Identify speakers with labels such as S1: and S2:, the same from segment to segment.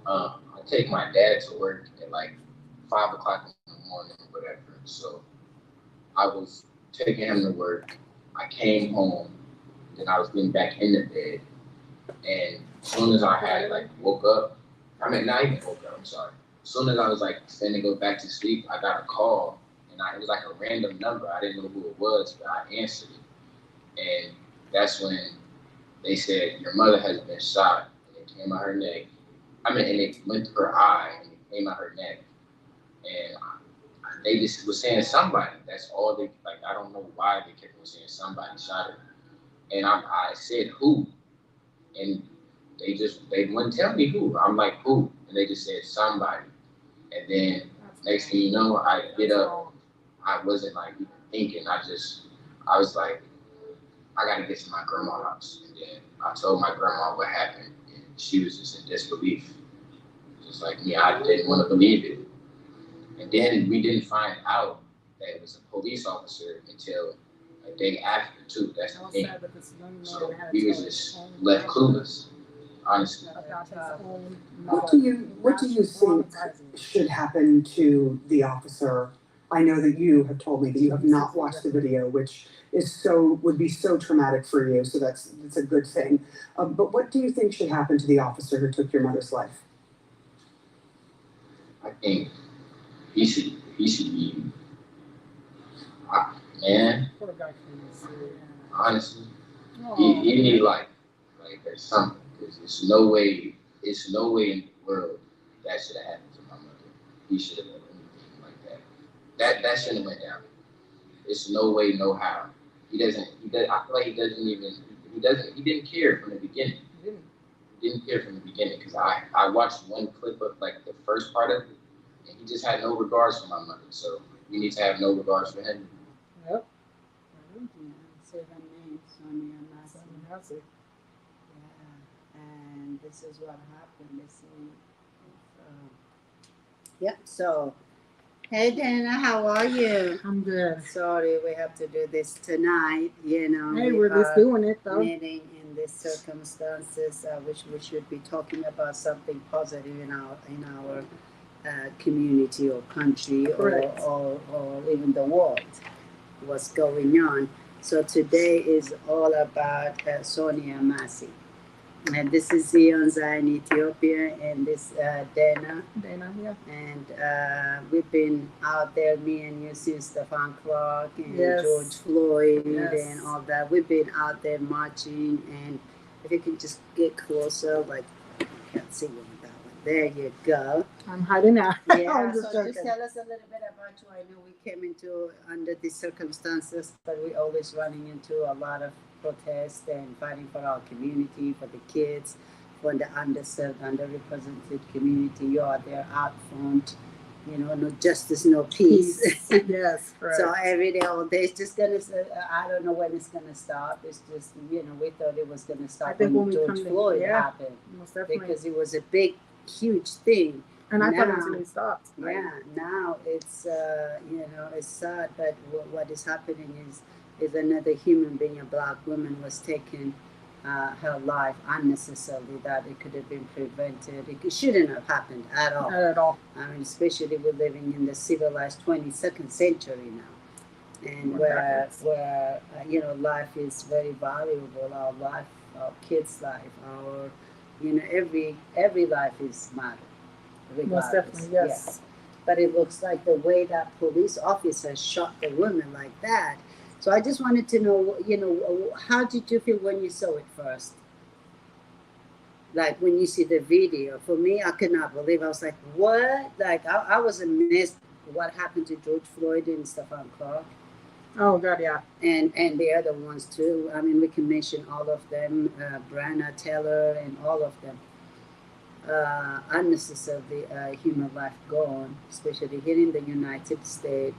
S1: I take my dad to work at like 5 o'clock in the morning, whatever. So I was taking him to work. I came home, then I was getting back in the bed, and as soon as I had like woke up, I mean not even woke up. I'm sorry. As soon as I was like finna go back to sleep, I got a call, and it was like a random number. I didn't know who it was, but I answered it, and that's when they said your mother has been shot, and it came out her neck. I mean, and it went through her eye, and it came out her neck, and they just was saying somebody. That's all they like. I don't know why they kept on saying somebody shot her, and I said who, and they wouldn't tell me who. I'm like who, and they just said somebody, and then next thing you know, I get up. I wasn't like even thinking. I was like, I got to get to my grandma's house, and then I told my grandma what happened, and she was just in disbelief, just like me. I didn't want to believe it. And then we didn't find out that it was a police officer until a day after too. That's the thing. So we was just left clueless, honestly.
S2: What do you think should happen to the officer? I know that you have told me that you have not watched the video, which is would be so traumatic for you. So that's a good thing. But what do you think should happen to the officer who took your mother's life?
S1: I think he should be man. Honestly, he need like there's something. Cause it's no way in the world that should have happened to my mother. He should have done anything like that. That shouldn't have went down. It's no way, no how. He doesn't. He does. I feel like he doesn't even. He doesn't. He didn't care from the beginning. He didn't care from the beginning because I watched one clip of like the first part of it, and he just had no regards for my mother. So we need to have no regards for him.
S3: Yep. Say her name, Sonia Massey. Yeah, and this is what happened. This is, yep. So, hey Dana, how are you?
S4: I'm good.
S3: Sorry, we have to do this tonight. You know,
S4: hey, we're just doing it though.
S3: Meeting in these circumstances, which we should be talking about something positive in our community or country or even the world. What's going on? So today is all about Sonia Massey. And this is Zionza in Ethiopia, and this Dana.
S4: Dana, yeah.
S3: And we've been out there, me and you, since Stefan Clark and
S4: yes.
S3: George Floyd
S4: yes.
S3: and all that. We've been out there marching, and if you can just get closer, like, I can't see you with that one. There you go.
S4: I'm hiding out.
S3: Yeah, so just tell us a little bit about you. I know we came into under these circumstances, but we're always running into a lot of protests and fighting for our community, for the kids, for the underserved, underrepresented community. You are there out front, you know, no justice, no peace.
S4: Yes, correct.
S3: So every day, all day, it's just gonna. I don't know when it's gonna stop. It's just, you know, we thought it was gonna stop when George Floyd happened,
S4: most definitely,
S3: because it was a big, huge thing.
S4: And I thought it was gonna stop.
S3: Right? Yeah, now it's you know, it's sad, but what is happening is another human being, a black woman, was taking her life unnecessarily, that it could have been prevented. It shouldn't have happened at all.
S4: Not at all.
S3: I mean, especially we're living in the civilized 22nd century now, and where you know, life is very valuable. Our life, our kids' life, our, you know, every life is matter.
S4: Most definitely, yes.
S3: But it looks like the way that police officers shot the woman like that. So I just wanted to know, you know, how did you feel when you saw it first? Like when you see the video. For me, I could not believe. I was like, what? Like I was amazed what happened to George Floyd and Stefan Clark.
S4: Oh God, yeah.
S3: And the other ones too. I mean, we can mention all of them, Breonna Taylor and all of them. Unnecessarily human life gone, especially here in the United States.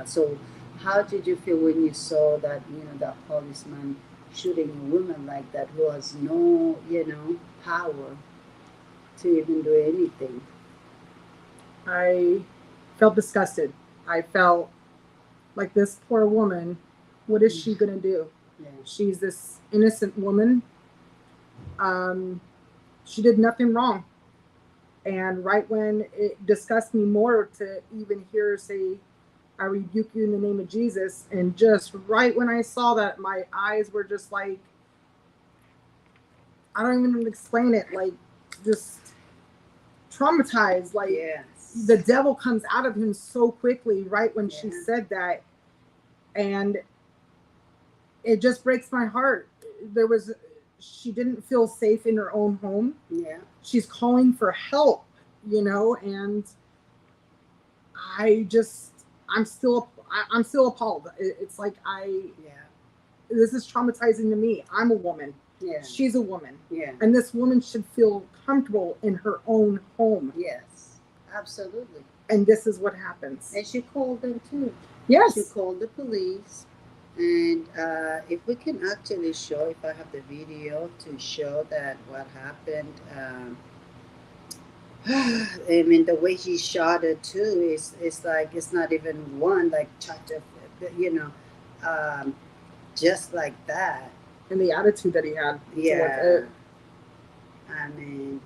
S3: So how did you feel when you saw that, you know, that policeman shooting a woman like that who has no, you know, power to even do anything?
S4: I felt disgusted. I felt like this poor woman, what is she gonna do?
S3: Yeah.
S4: She's this innocent woman. She did nothing wrong. And right when it disgusts me more to even hear her say, I rebuke you in the name of Jesus. And just right when I saw that, my eyes were just like, I don't even explain it, like just traumatized. Like
S3: Yes.
S4: the devil comes out of him so quickly right when she
S3: Yeah.
S4: said that. And it just breaks my heart. She didn't feel safe in her own home.
S3: Yeah.
S4: She's calling for help, and I'm still appalled. It's like
S3: Yeah.
S4: this is traumatizing to me. I'm a woman.
S3: Yeah.
S4: She's a woman.
S3: Yeah.
S4: And this woman should feel comfortable in her own home.
S3: Yes. Absolutely.
S4: And this is what happens.
S3: And she called them too.
S4: Yes.
S3: She called the police. And if we can actually show, if I have the video to show that what happened, I mean, the way he shot her too is like it's not even one like touch of, just like that.
S4: And the attitude that he had.
S3: Yeah.
S4: Towards it.
S3: I mean.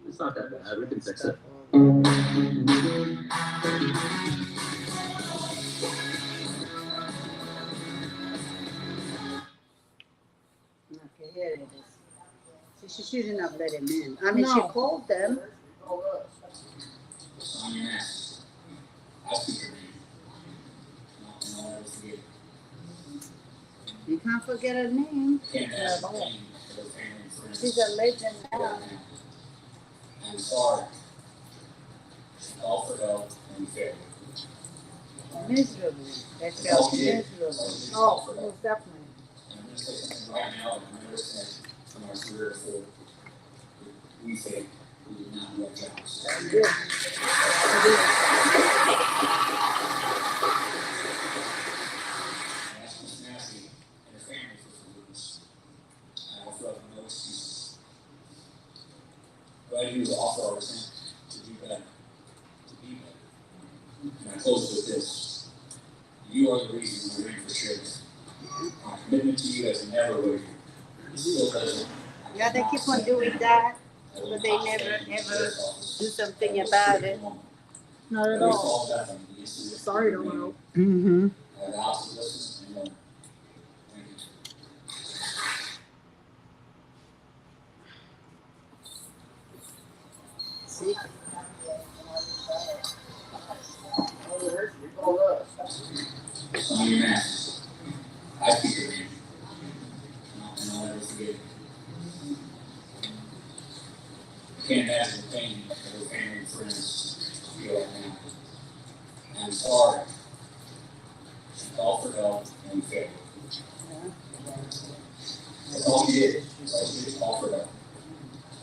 S1: It's not that bad. We can fix it.
S3: Okay, here it is. So she shouldn't have let him in. I mean, she called them. You can't forget her name. She's a legend now.
S1: I'm sorry. All for help and failure.
S3: Miserably. They felt miserable.
S4: Oh, most definitely.
S1: I'm going to say something right now that I never said from our career before. We think we did not work jobs.
S3: That's good.
S1: I asked Miss Massey and her family for forgiveness. I offer up no excuses. What I do is offer our attempt to do better, to be better. And I close with this. You are the reason we're in for charity. My commitment to you has never wavered. It still doesn't.
S3: Yeah, they keep on doing that, but they never ever do something about it.
S4: Not at all. Sorry to know.
S3: Mm-hmm. See?
S1: On your mask. I speak your name. And I'll never forget it. I can't imagine the pain that her family and friends feel right now. I'm sorry. Call for help and failure. That's all you did. That's you did call for help.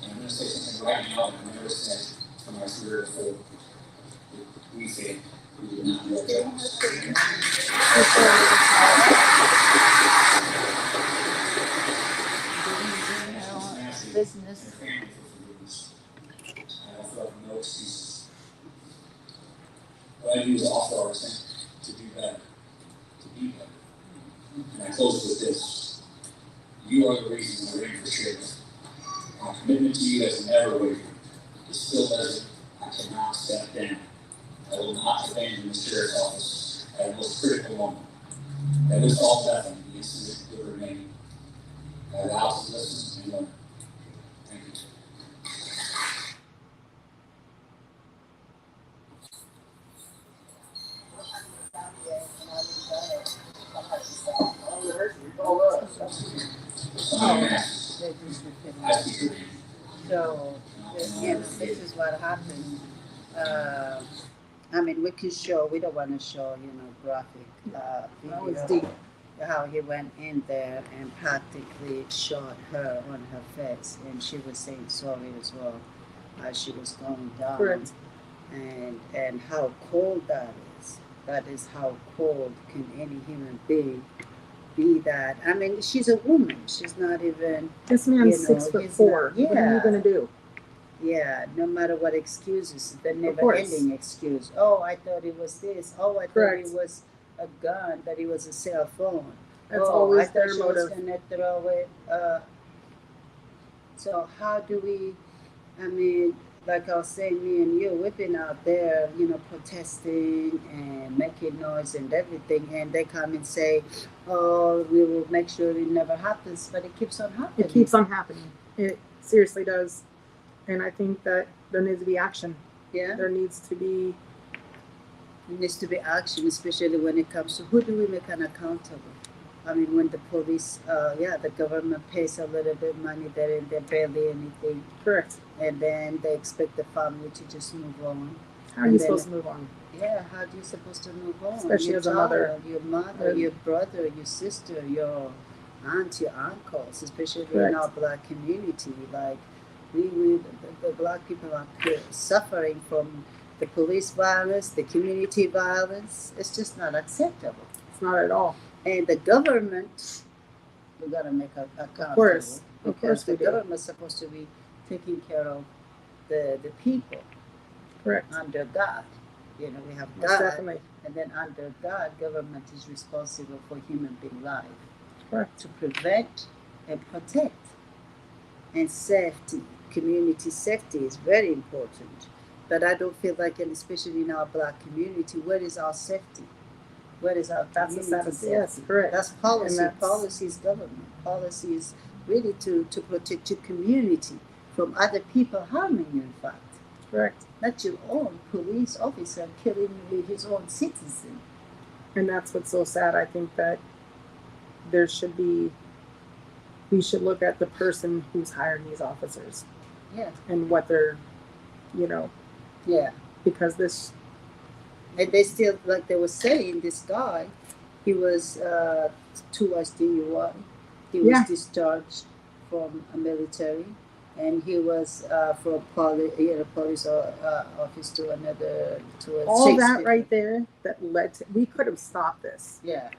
S1: And I'm going to say something right now that I've never said from my career before. We think we did not do our jobs.
S3: Business.
S1: I offer up no excuses. What I do is offer our attempt to do better, to be better. And I close with this. You are the reason we're in for charity. My commitment to you has never wavered. It still doesn't. I cannot step down. I will not abandon the sheriff's office at the most critical moment. That is all nothing. The incident will remain. I vow to listen and learn. Thank you.
S3: So, yes, this is what happened. I mean, we can show, we don't want to show, graphic
S4: That was
S3: video,
S4: deep.
S3: how he went in there and practically shot her on her face, and she was saying sorry as well as she was going down.
S4: Correct.
S3: And how cold that is. That is how cold can any human being be that. I mean, she's a woman. She's not even.
S4: This man's 6'4".
S3: Yeah.
S4: What are you gonna do?
S3: Yeah, no matter what excuses, the never
S4: course.
S3: ending excuse. Oh, I thought it was this. Oh, I thought
S4: Correct.
S3: it was a gun, that it was a cell phone.
S4: That's
S3: Oh, I
S4: always
S3: thought
S4: their
S3: she was
S4: motive.
S3: gonna throw it. So how do we? I mean, like I was saying, me and you, we've been out there, protesting and making noise and everything, and they come and say, "Oh, we will make sure it never happens," but it keeps on happening.
S4: It keeps on happening. It seriously does. And I think that there needs to be action.
S3: Yeah.
S4: There needs to be.
S3: There needs to be action, especially when it comes to who do we make accountable. I mean, when the police, the government pays a little bit of money, they're barely anything,
S4: Correct.
S3: and then they expect the family to just move on.
S4: How are you supposed to move on?
S3: Yeah, how are you supposed to move on?
S4: Especially
S3: your
S4: as a mother.
S3: Your mother, your brother, your sister, your aunt, your uncles, especially
S4: Correct.
S3: in our black community. Like, the black people are suffering from the police violence, the community violence. It's just not acceptable.
S4: It's not at all.
S3: And the government, we gotta make accountable.
S4: Of course.
S3: Because the
S4: we do.
S3: government's supposed to be taking care of the people.
S4: Correct.
S3: Under God. We have
S4: Most
S3: God.
S4: definitely.
S3: And then under God, government is responsible for human being life.
S4: Correct.
S3: To prevent and protect. And safety, community safety is very important. But I don't feel like, and especially in our black community, where is our safety? Where is our
S4: That's the
S3: community
S4: saddest.
S3: safety?
S4: Yes, correct.
S3: That's policy.
S4: And that's-
S3: Policy is government. Policy is really to protect your community from other people harming you, in fact.
S4: Correct.
S3: Not your own police officer killing his own citizen.
S4: And that's what's so sad. I think that we should look at the person who's hiring these officers.
S3: Yeah.
S4: And what they're,
S3: Yeah.
S4: because this.
S3: And they still, like they were saying, this guy, he was 2 hours DUI. He was discharged from a military, and he was from police office to another, to a
S4: All that
S3: 60.
S4: right there that led to, we could have stopped this.
S3: Yeah.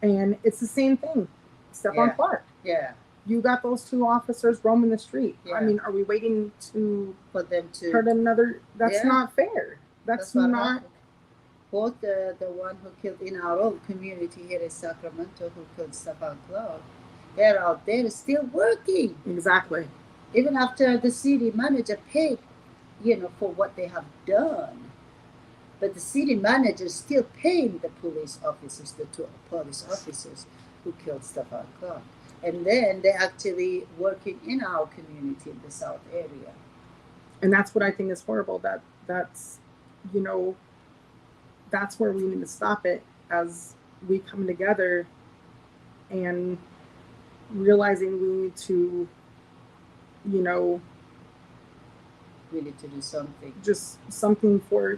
S4: And it's the same thing. Stephon
S3: Yeah.
S4: Clark.
S3: Yeah.
S4: You got those 2 officers roaming the street.
S3: Yeah.
S4: I mean, are we waiting to
S3: For them to
S4: hurt another? That's
S3: Yeah.
S4: not fair. That's
S3: what
S4: not.
S3: happened. Both the one who killed in our own community here in Sacramento, who killed Stephon Clark, they're out there still working.
S4: Exactly.
S3: Even after the city manager paid, for what they have done. But the city manager is still paying the police officers, the 2 police officers who killed Stephon Clark. And then they're actually working in our community in the South area.
S4: And that's what I think is horrible. That's that's where we need to stop it, as we come together and realizing we need to,
S3: We need to do something.
S4: just something for,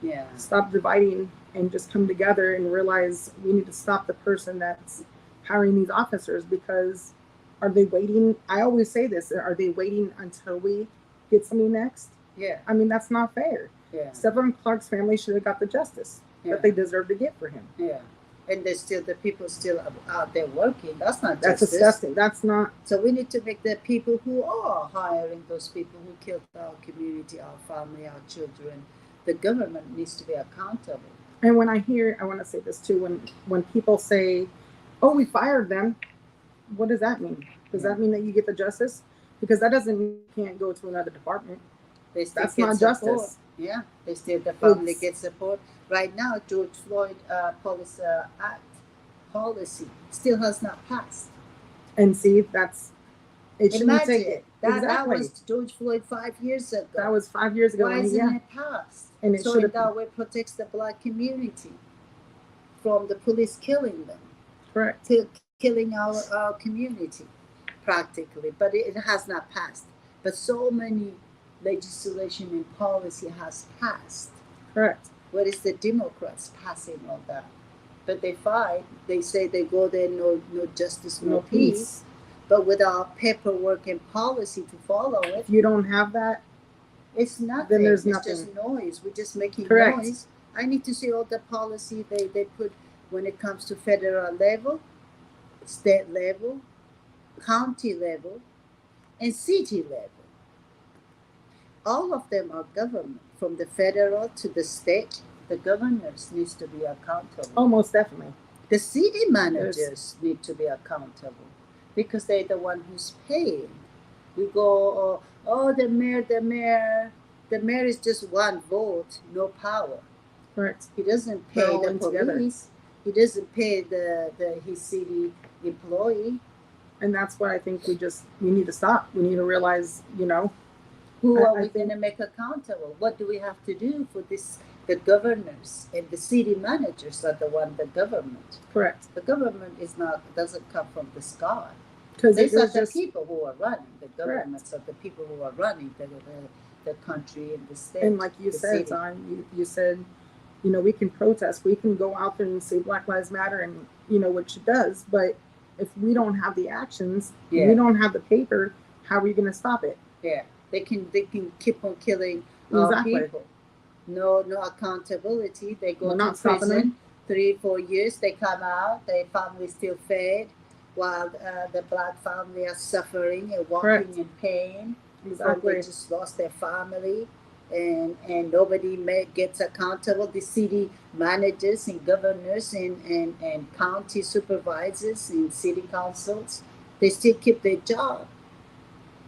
S3: Yeah.
S4: stop dividing and just come together and realize we need to stop the person that's hiring these officers, because are they waiting? I always say this, are they waiting until we get somebody next?
S3: Yeah.
S4: I mean, that's not fair.
S3: Yeah.
S4: Stephon Clark's family should have got the justice
S3: Yeah.
S4: that they deserve to get for him.
S3: Yeah. And there's still the people still out there working. That's not
S4: That's
S3: justice.
S4: disgusting. That's not.
S3: So we need to make the people who are hiring those people who killed our community, our family, our children, the government needs to be accountable.
S4: And when I want to say this too, when people say, "Oh, we fired them," what does that mean? Does that mean that you get the justice? Because that doesn't mean you can't go to another department.
S3: They still
S4: That's
S3: get
S4: not
S3: support.
S4: justice.
S3: Yeah, they still, the family gets support. Right now, George Floyd Police Act policy still has not passed.
S4: And see, it shouldn't
S3: Imagine
S4: take it.
S3: that
S4: Exactly.
S3: was George Floyd 5 years ago.
S4: That was 5 years ago.
S3: Why
S4: And
S3: isn't it passed?
S4: And it
S3: so
S4: should
S3: in
S4: have
S3: that way protects the black community from the police killing them,
S4: correct.
S3: killing our community practically. But it has not passed. But so many legislation and policy has passed.
S4: Correct.
S3: What is the Democrats passing all that? But they fight. They say they go there, no justice, no peace. But without paperwork and policy to follow it,
S4: If you don't have that,
S3: it's nothing.
S4: then there's
S3: it's
S4: nothing.
S3: just noise. We're just making
S4: Correct.
S3: noise. I need to see all the policy they put when it comes to federal level, state level, county level, and city level. all of them are government, from the federal to the state. The governors needs to be accountable.
S4: Oh, most definitely.
S3: The city managers need to be accountable because they're the one who's paying. We go, the mayor, the mayor is just one vote, no power.
S4: Correct.
S3: He doesn't
S4: They're
S3: pay
S4: all
S3: the
S4: in together.
S3: police. He doesn't pay his city employee.
S4: And that's what I think we need to stop. We need to realize,
S3: Who
S4: I
S3: are we
S4: think-
S3: going to make accountable? What do we have to do for this? The governors and the city managers are the government.
S4: correct.
S3: The government doesn't come from the sky.
S4: Because
S3: These are
S4: it's
S3: the
S4: just
S3: people who are running. The governments are the people who are running the country and the state.
S4: and like you
S3: the
S4: said,
S3: city.
S4: Tom, you said, we can protest, we can go out there and say Black Lives Matter, and which it does, but if we don't have the actions,
S3: Yeah.
S4: we don't have the paper, how are we going to stop it?
S3: Yeah, they can keep on killing our
S4: Exactly.
S3: people. No accountability. They go
S4: We're
S3: to
S4: not stopping
S3: prison 3-4 years. They come out. Their family still fed, while the black family are suffering and walking
S4: Correct.
S3: in pain.
S4: Exactly.
S3: They just lost their family, and nobody gets accountable. The city managers and governors and county supervisors and city councils, they still keep their job.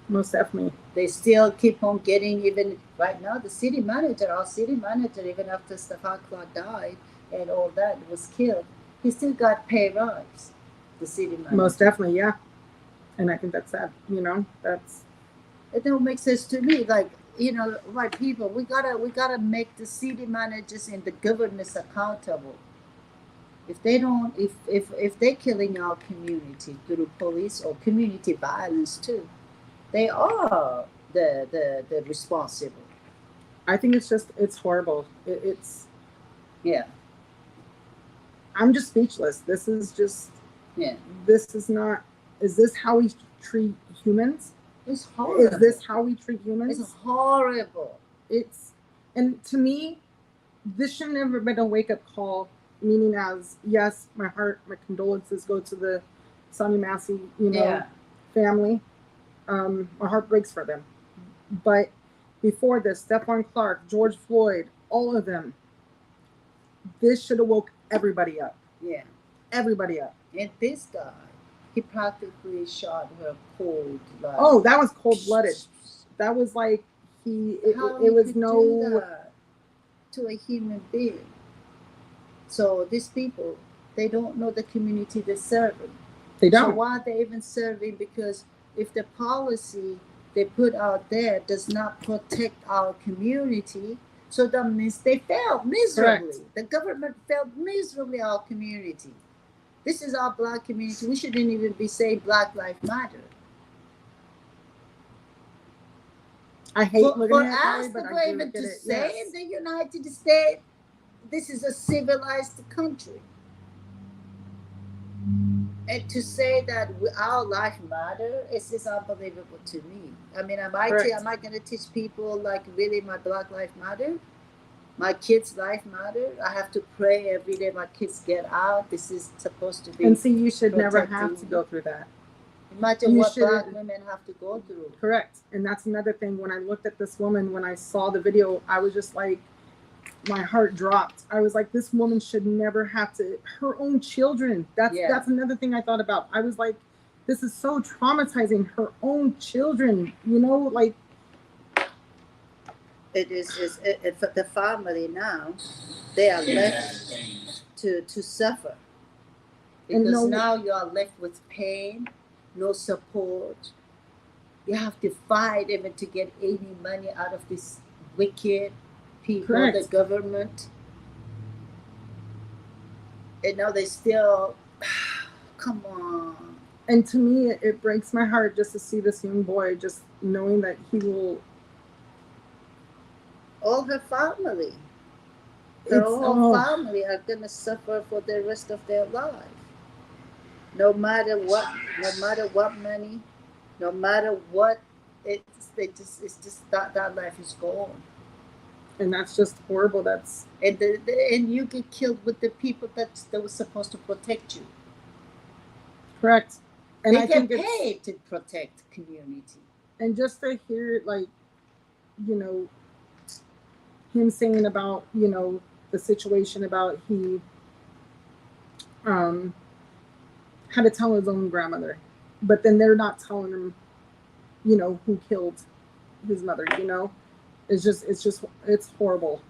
S4: Most definitely.
S3: They still keep on getting, even right now, our city manager, even after Stefan Clark died and all that was killed, he still got pay rise, the city manager.
S4: Most definitely, yeah. And I think that's sad. That's
S3: It don't make sense to me. Like, white people, we gotta make the city managers and the governors accountable. If they don't, if they're killing our community through police or community violence too, they are the responsible.
S4: I think it's horrible. It's
S3: Yeah,
S4: I'm just speechless. This is just
S3: yeah.
S4: this is not. Is this how we treat humans?
S3: It's horrible.
S4: Is this how we treat humans?
S3: It's horrible.
S4: And to me, this shouldn't have been a wake up call. Meaning, as yes, my condolences go to the Sonny Massey,
S3: Yeah.
S4: family. My heart breaks for them. But before this, Stephon Clark, George Floyd, all of them, this should have woke everybody up.
S3: Yeah.
S4: Everybody up.
S3: And this guy, he practically shot her cold. Like,
S4: Oh, that was cold blooded. That was like it was
S3: could
S4: no.
S3: do that to a human being. So these people, they don't know the community they're serving.
S4: They
S3: So
S4: don't.
S3: why are they even serving? Because if the policy they put out there does not protect our community, so that means they failed miserably.
S4: Correct.
S3: The government failed miserably our community. This is our black community. We shouldn't even be saying Black Lives Matter.
S4: I hate
S3: For
S4: looking at
S3: us
S4: it, but
S3: to
S4: I
S3: go
S4: do
S3: even
S4: look at
S3: to
S4: it.
S3: say
S4: Yes.
S3: in the United States, this is a civilized country. And to say that our life matter is just unbelievable to me. I mean, am I going to teach people like really my Black Life Matter? My kids' life matter? I have to pray every day my kids get out. This is supposed to be.
S4: And see, you should never have
S3: protecting
S4: to go through that.
S3: Imagine
S4: you
S3: what
S4: should-
S3: black women have to go through.
S4: Correct. And that's another thing. When I looked at this woman, when I saw the video, I was just like, my heart dropped. I was like, this woman should never have to. Her own children. That's another thing I thought about. I was like, this is so traumatizing. Her own children. Like.
S3: It is for the family now. They are left to suffer because now you are left with pain, no support. You have to fight even to get any money out of this wicked people,
S4: Correct.
S3: the government. And now they still, come on.
S4: And to me, it breaks my heart just to see this young boy, just knowing that he will.
S3: All her family. Her whole family are going to suffer for the rest of their life. No matter what money, no matter what, it's just that life is gone.
S4: And that's just horrible.
S3: And you get killed with the people that were supposed to protect you.
S4: Correct. And
S3: they
S4: I
S3: get
S4: think
S3: paid to protect community.
S4: And just to hear, like, you know, him saying about, you know, the situation about he um had to tell his own grandmother, but then they're not telling him, you know, who killed his mother, you know. It's horrible.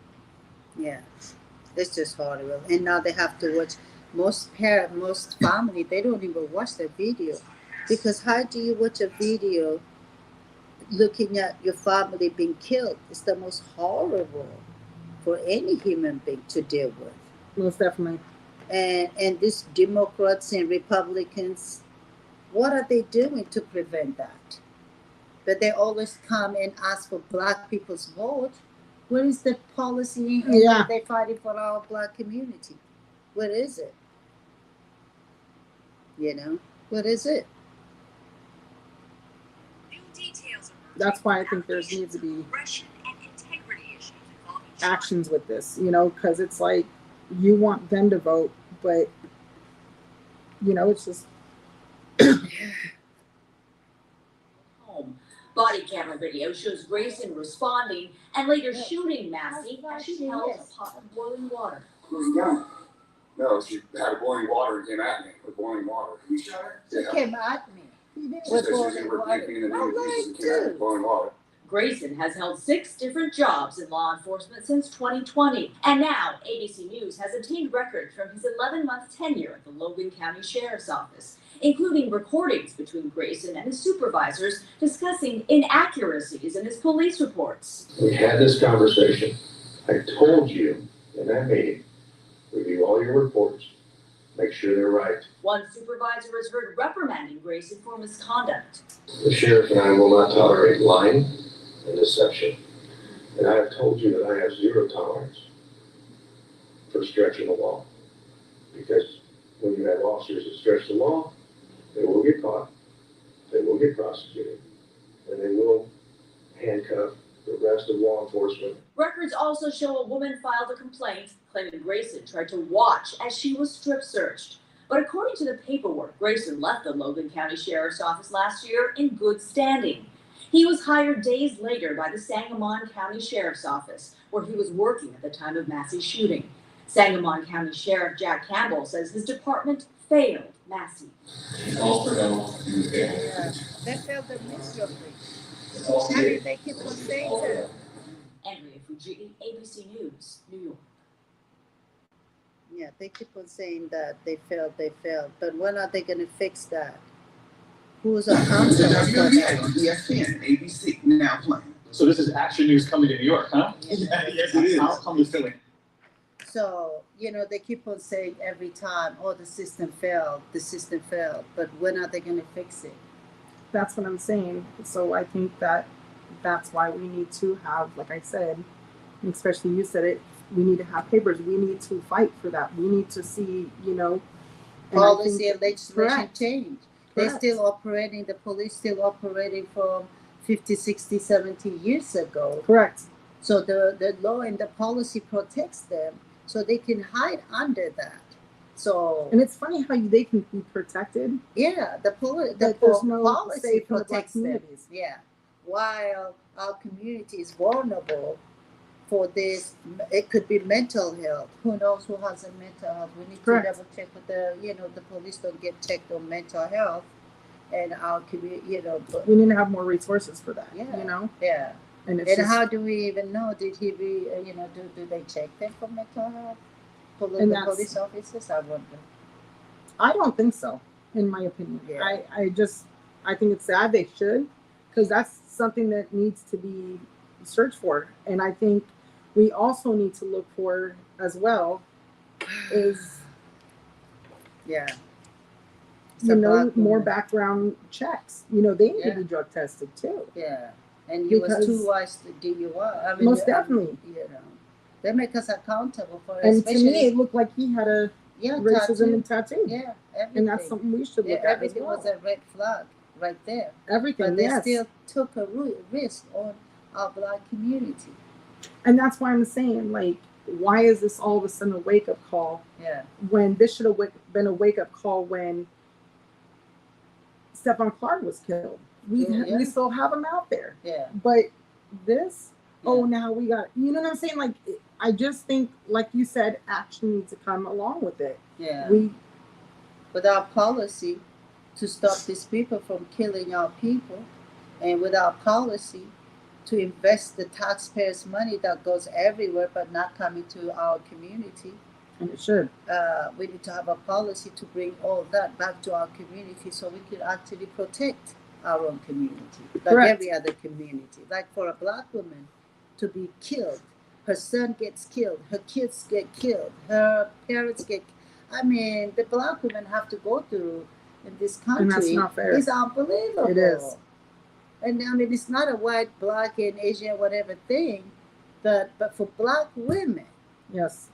S3: Yeah, it's just horrible. And now they have to watch. Most family, they don't even watch the video, because how do you watch a video looking at your family being killed? It's the most horrible for any human being to deal with.
S4: Most definitely.
S3: And these Democrats and Republicans, what are they doing to prevent that? But they always come and ask for black people's vote. Where is the policy and
S4: Yeah.
S3: they're fighting for our black community? Where is it? You know, what is it?
S4: That's why I think there's needs to be actions with this, you know, because it's like you want them to vote, but you know, it's just
S5: home. Body camera video shows Grayson responding and later shooting Massey as she held a pot of boiling water.
S6: No. No, she had boiling water and came at me with boiling water. You shot her?
S3: She came at me.
S6: She
S3: With
S6: said she was
S3: boiling
S6: going to
S3: water.
S6: rebuke me in the
S3: Oh,
S6: name of Jesus and
S3: right,
S6: came at me
S3: too.
S6: with boiling water.
S5: Grayson has held 6 different jobs in law enforcement since 2020. And now, ABC News has obtained records from his 11-month tenure at the Logan County Sheriff's Office, including recordings between Grayson and his supervisors discussing inaccuracies in his police reports.
S7: We had this conversation. I told you in that meeting, review all your reports, make sure they're right.
S5: One supervisor is heard reprimanding Grayson for misconduct.
S7: The sheriff and I will not tolerate lying and deception. And I have told you that I have zero tolerance for stretching the law. Because when you have officers that stretch the law, they will get caught, they will get prosecuted, and they will handcuff the rest of law enforcement.
S5: Records also show a woman filed a complaint claiming Grayson tried to watch as she was strip searched. But according to the paperwork, Grayson left the Logan County Sheriff's Office last year in good standing. He was hired days later by the Sangamon County Sheriff's Office, where he was working at the time of Massey's shooting. Sangamon County Sheriff Jack Campbell says his department failed Massey.
S3: Yeah, they failed them miserably. And they keep on saying that.
S5: Andrea Fujii, ABC News, New York.
S3: Yeah, they keep on saying that they failed. But when are they going to fix that? Who's accountable for that?
S8: ESPN, ABC, now playing.
S9: So this is Action News coming to New York, huh?
S8: Yeah, yes, it is.
S9: How come this feeling?
S3: So, you know, they keep on saying every time, oh, the system failed. But when are they going to fix it?
S4: that's what I'm saying. So I think that's why we need to have, like I said, and especially you said it, we need to have papers. We need to fight for that. We need to see, and
S3: policy and legislation
S4: correct.
S3: change.
S4: Correct.
S3: They're still operating, the police still operating from 50, 60, 70 years ago.
S4: Correct.
S3: So the law and the policy protects them, so they can hide under that. So
S4: And it's funny how they can be protected.
S3: yeah, the policy
S4: say for the black
S3: protects them.
S4: communities.
S3: Yeah, while our community is vulnerable for this, it could be mental health. Who knows who has a mental health? We need
S4: Correct.
S3: to double check with the police don't get checked on mental health, and our community, but
S4: We need to have more resources for that.
S3: Yeah. yeah.
S4: And it's
S3: And
S4: just,
S3: how do we even know? Did he be, do they check them for mental health?
S4: And
S3: The
S4: that's-
S3: police officers, I wonder.
S4: I don't think so, in my opinion.
S3: Yeah.
S4: I think it's sad they should, because that's something that needs to be searched for. And I think we also need to look for as well is,
S3: Yeah. So black
S4: more
S3: woman.
S4: background checks. They need
S3: Yeah.
S4: to be drug tested too.
S3: Yeah. And he was
S4: Because-
S3: too wise to DUI. I mean,
S4: Most definitely.
S3: They make us accountable for it.
S4: And to
S3: especially,
S4: me, it looked like he had a racism
S3: tattoo.
S4: and tattoo.
S3: Yeah, everything.
S4: And that's something we should look at as
S3: everything
S4: well.
S3: was a red flag right there.
S4: Everything,
S3: But they
S4: yes.
S3: still took a risk on our black community.
S4: And that's why I'm saying, like, why is this all of a sudden a wake-up call
S3: Yeah.
S4: when this should have been a wake-up call when Stephon Clark was killed? We
S3: Yeah.
S4: still have him out there.
S3: Yeah.
S4: But this, oh, now we got, you know what I'm saying? Like, I just think, like you said, action needs to come along with it.
S3: Yeah.
S4: We,
S3: Without policy to stop these people from killing our people, and without policy to invest the taxpayers' money that goes everywhere but not coming to our community.
S4: and it should.
S3: We need to have a policy to bring all that back to our community so we can actually protect our own community, like
S4: Correct.
S3: every other community. Like for a black woman to be killed, her son gets killed, her kids get killed, her parents get. I mean, the black women have to go through in this country.
S4: And that's not fair.
S3: It's unbelievable.
S4: It is.
S3: And I mean, it's not a white, black, and Asian whatever thing, but for black women,
S4: Yes.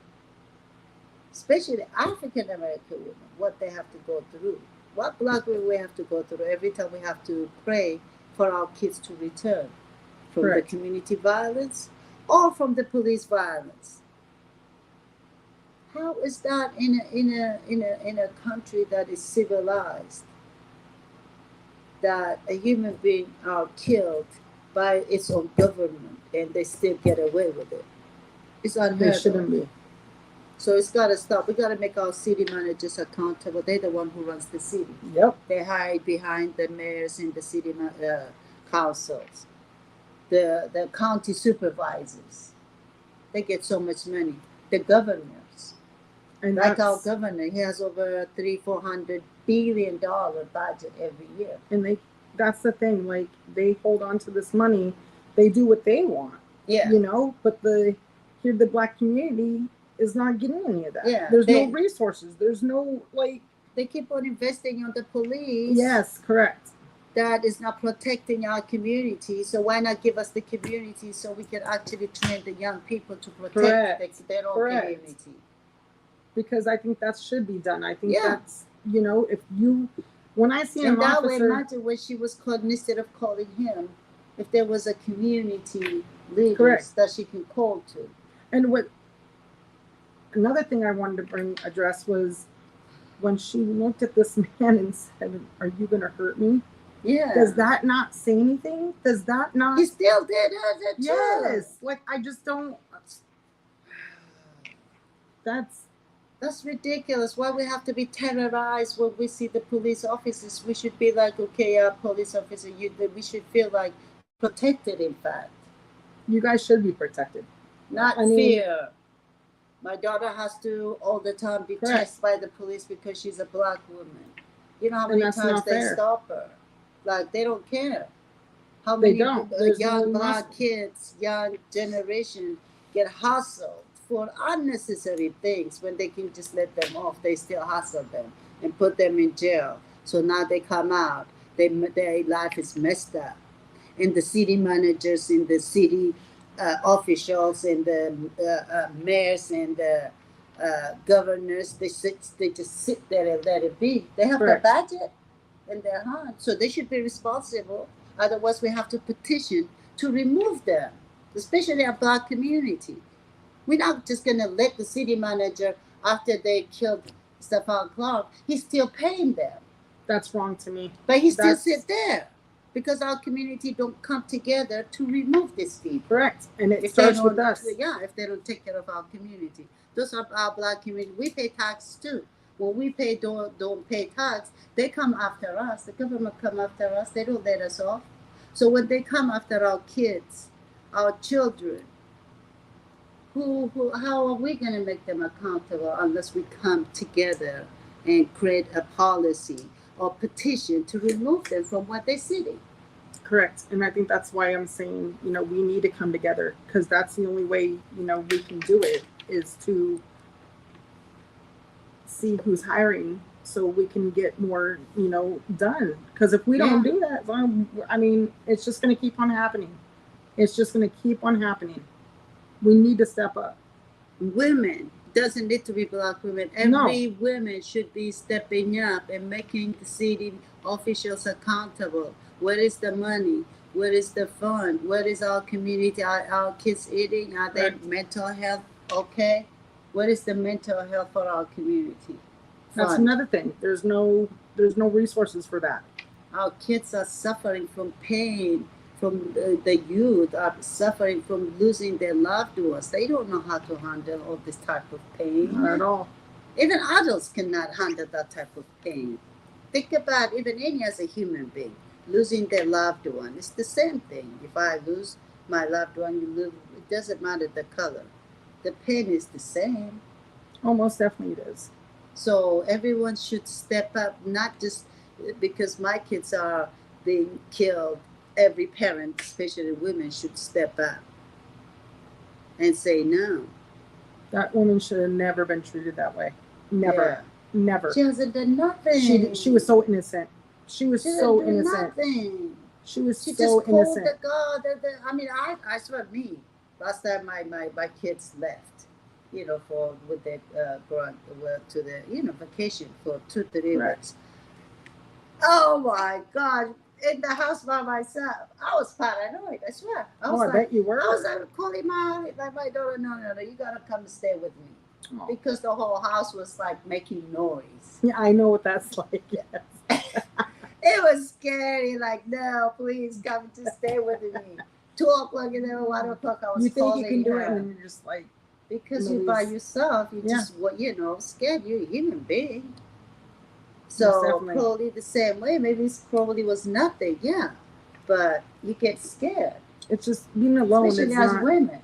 S3: especially African American women, what they have to go through. What black women we have to go through every time we have to pray for our kids to return from
S4: Correct.
S3: the community violence or from the police violence. How is that in a country that is civilized, that a human being are killed by its own government and they still get away with it? It's unheard
S4: They
S3: of.
S4: shouldn't be.
S3: So it's got to stop. We got to make our city managers accountable. They're the one who runs the city.
S4: Yep.
S3: They hide behind the mayors and the city councils, the county supervisors. They get so much money. The governors,
S4: And
S3: like our
S4: that's,
S5: governor, he has over $300-400 billion budget every year.
S4: and that's the thing, like, they hold on to this money, they do what they want,
S3: Yeah.
S4: you know, but the black community is not getting any of that.
S3: Yeah,
S4: There's
S3: they-
S4: no resources. There's no, like,
S3: They keep on investing on the police.
S4: yes, correct.
S3: That is not protecting our community. So why not give us the community so we can actually train the young people to protect their own
S4: Correct.
S3: community?
S4: Because I think that should be done. I think
S3: Yeah.
S4: that's, you know, when I see
S3: And
S4: an
S3: that way,
S4: officer,
S3: imagine when she was called, instead of calling him, if there was a community leader
S4: Correct.
S3: that she can call to.
S4: and another thing I wanted to address was when she looked at this man and said, "Are you going to hurt me?"
S3: Yeah.
S4: Does that not say anything? Does that not?
S3: He still did her too.
S4: Yes. Like, I just don't.
S3: That's ridiculous. Why we have to be terrorized when we see the police officers? We should be like, okay, police officer, we should feel like protected, in fact.
S4: You guys should be protected.
S3: Not
S4: I mean-
S3: fear. My daughter has to all the time be
S4: Correct.
S3: chased by the police because she's a black woman. You know how
S4: And
S3: many
S4: that's
S3: times
S4: not
S3: they
S4: fair.
S3: stop her? Like, they don't care. How
S4: They
S3: many
S4: don't. There's
S3: young
S4: no
S3: black
S4: mercy.
S3: kids, young generation get hustled for unnecessary things when they can just let them off. They still hustle them and put them in jail. So now they come out. Their life is messed up. And the city managers and the city officials and the mayors and the governors, they just sit there and let it be. They have
S4: Correct.
S3: the budget in their hand, so they should be responsible. Otherwise, we have to petition to remove them, especially our black community. We're not just gonna let the city manager, after they killed Stephon Clark, he's still paying them,
S4: That's wrong to me.
S3: but he still
S4: That's-
S3: sit there because our community don't come together to remove these people.
S4: Correct. And it
S3: If they
S4: starts with
S3: don't-
S4: us.
S3: Yeah, if they don't take care of our community. Those are our black community. We pay taxes too. When we don't pay tax, they come after us. The government come after us. They don't let us off. So when they come after our kids, our children, how are we going to make them accountable unless we come together and create a policy or petition to remove them from what they're sitting?
S4: Correct. And I think that's why I'm saying, you know, we need to come together, because that's the only way, you know, we can do it, is to see who's hiring so we can get more, you know, done. Because if we don't do that, then, I mean, it's just going to keep on happening. It's just going to keep on happening. We need to step up.
S3: Women, doesn't need to be black women. Every woman should be stepping up and making the city officials accountable. Where is the money? Where is the fund? Where is our community? Are our kids eating? Are their mental health okay? What is the mental health for our community?
S4: That's
S3: Fund.
S4: another thing. There's no resources for that.
S3: Our kids are suffering from pain, from the youth are suffering from losing their loved ones. They don't know how to handle all this type of pain.
S4: Not at all.
S3: Even adults cannot handle that type of pain. Think about even any as a human being, losing their loved one. It's the same thing. If I lose my loved one, you lose, it doesn't matter the color. The pain is the same.
S4: Oh, most definitely it is.
S3: So everyone should step up, not just because my kids are being killed. Every parent, especially women, should step up and say no.
S4: That woman should have never been treated that way. Never. Never.
S3: She hasn't done nothing.
S4: She was so innocent. She was so innocent.
S3: Nothing.
S4: She was
S3: She
S4: so
S3: just called
S4: innocent.
S3: the God. I mean, I swear me. Last time my kids left, you know, for with their to the vacation for 2-3
S4: Right.
S3: weeks. Oh my God! In the house by myself, I was paranoid. I swear. I was
S4: I bet you were.
S3: I was calling my daughter. No, you gotta come stay with me.
S4: Oh.
S3: Because the whole house was like making noise.
S4: Yeah, I know what that's like. Yes.
S3: It was scary. Like, no, please come to stay with me. 2 o'clock and then 1 o'clock, I was
S4: You think
S3: calling
S4: you can do
S3: her.
S4: it, and then you're just like,
S3: Because you're by yourself, you just scared. You're a human being. So
S4: definitely.
S3: probably the same way. Maybe it probably was nothing. Yeah, but you get scared.
S4: it's just being alone.
S3: Especially
S4: It's
S3: as
S4: not.
S3: women.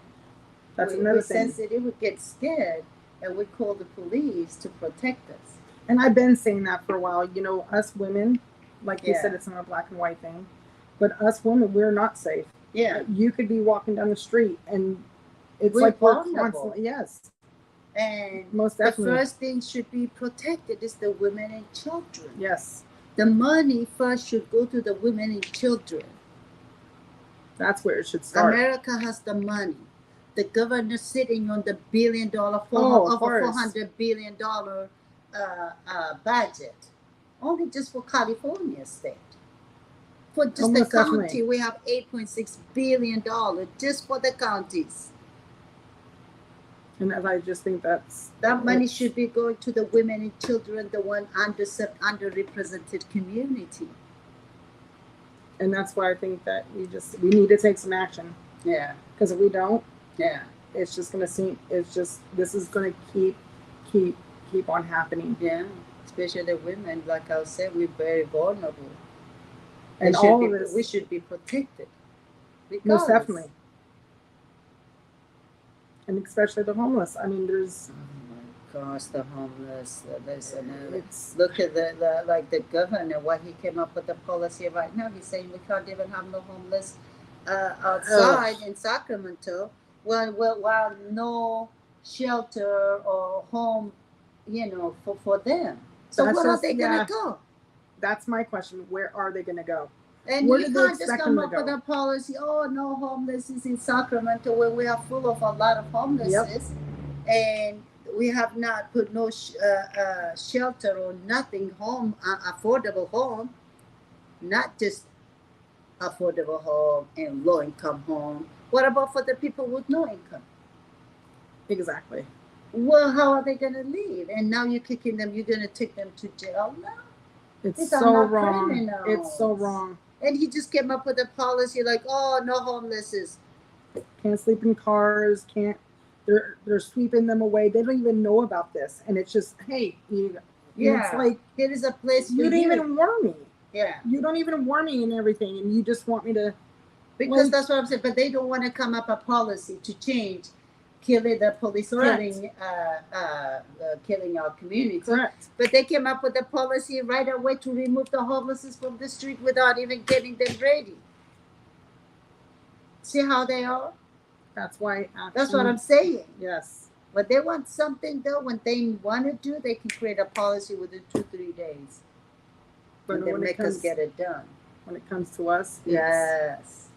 S4: That's
S3: we're
S4: another thing.
S3: sensitive. We get scared, and we call the police to protect us.
S4: And I've been saying that for a while. You know, us women, like you
S3: Yeah.
S4: said, it's not a black and white thing, but us women, we're not safe.
S3: Yeah.
S4: You could be walking down the street, and it's
S3: We're
S4: like we're
S3: vulnerable.
S4: constantly. Yes,
S3: And
S4: most
S3: the
S4: definitely.
S3: first thing should be protected is the women and children.
S4: Yes,
S3: The money first should go to the women and children.
S4: that's where it should start.
S3: America has the money. The governor sitting on the $1 billion,
S4: of
S3: over
S4: course.
S3: $400 billion budget, only just for California state. For just the
S4: Almost
S3: county,
S4: definitely.
S3: we have $8.6 billion just for the counties.
S4: And I just think that's
S3: That money should be going to the women and children, the one underrepresented community.
S4: and that's why I think that we need to take some action,
S3: Yeah,
S4: because if we don't,
S3: yeah,
S4: it's just gonna seem. It's just this is gonna keep on happening.
S3: yeah. Especially the women, like I said, we're very vulnerable.
S4: And
S3: They should
S4: all
S3: be-
S4: of this,
S3: we should be protected.
S4: most
S3: Regardless.
S4: definitely, and especially the homeless. I mean, there's
S3: Oh my gosh, the homeless. Listen,
S4: it's
S3: look at the governor. What he came up with the policy right now. He's saying we can't even have no homeless outside in Sacramento. While no shelter or home, for them. So
S4: That's
S3: where are
S4: just-
S3: they gonna
S4: yeah.
S3: go?
S4: that's my question. Where are they gonna go?
S3: And
S4: Where
S3: you
S4: do they
S3: can't just
S4: expect
S3: come
S4: them
S3: up
S4: to
S3: with
S4: go?
S3: a policy, oh, no homeless is in Sacramento, when we are full of a lot of homelessness. And we have not put no shelter or nothing, affordable home, not just affordable home and low income home. What about for the people with no income?
S4: Exactly.
S3: Well, how are they going to live? And now you're kicking them, you're going to take them to jail? No.
S4: It's
S3: These are
S4: so
S3: not
S4: wrong.
S3: criminals.
S4: It's so wrong.
S3: And he just came up with a policy like, oh, no homeless.
S4: Can't sleep in cars. Can't. They're sweeping them away. They don't even know about this, and it's just hey, it's like
S3: Here is a place for
S4: you didn't even warn me.
S3: Yeah.
S4: You don't even warn me and everything, and you just want me to.
S3: Because
S4: Like-
S3: that's what I'm saying. But they don't want to come up a policy to change killing the police, killing our community.
S4: Correct.
S3: But they came up with a policy right away to remove the homeless from the street without even getting them ready. See how they are?
S4: That's why.
S3: That's what I'm saying.
S4: Yes.
S3: But they want something though. When they want to do, they can create a policy within 2-3 days.
S4: But
S3: And they
S4: when it
S3: make us
S4: comes
S3: get it done.
S4: when it comes to us, it's
S3: Yes.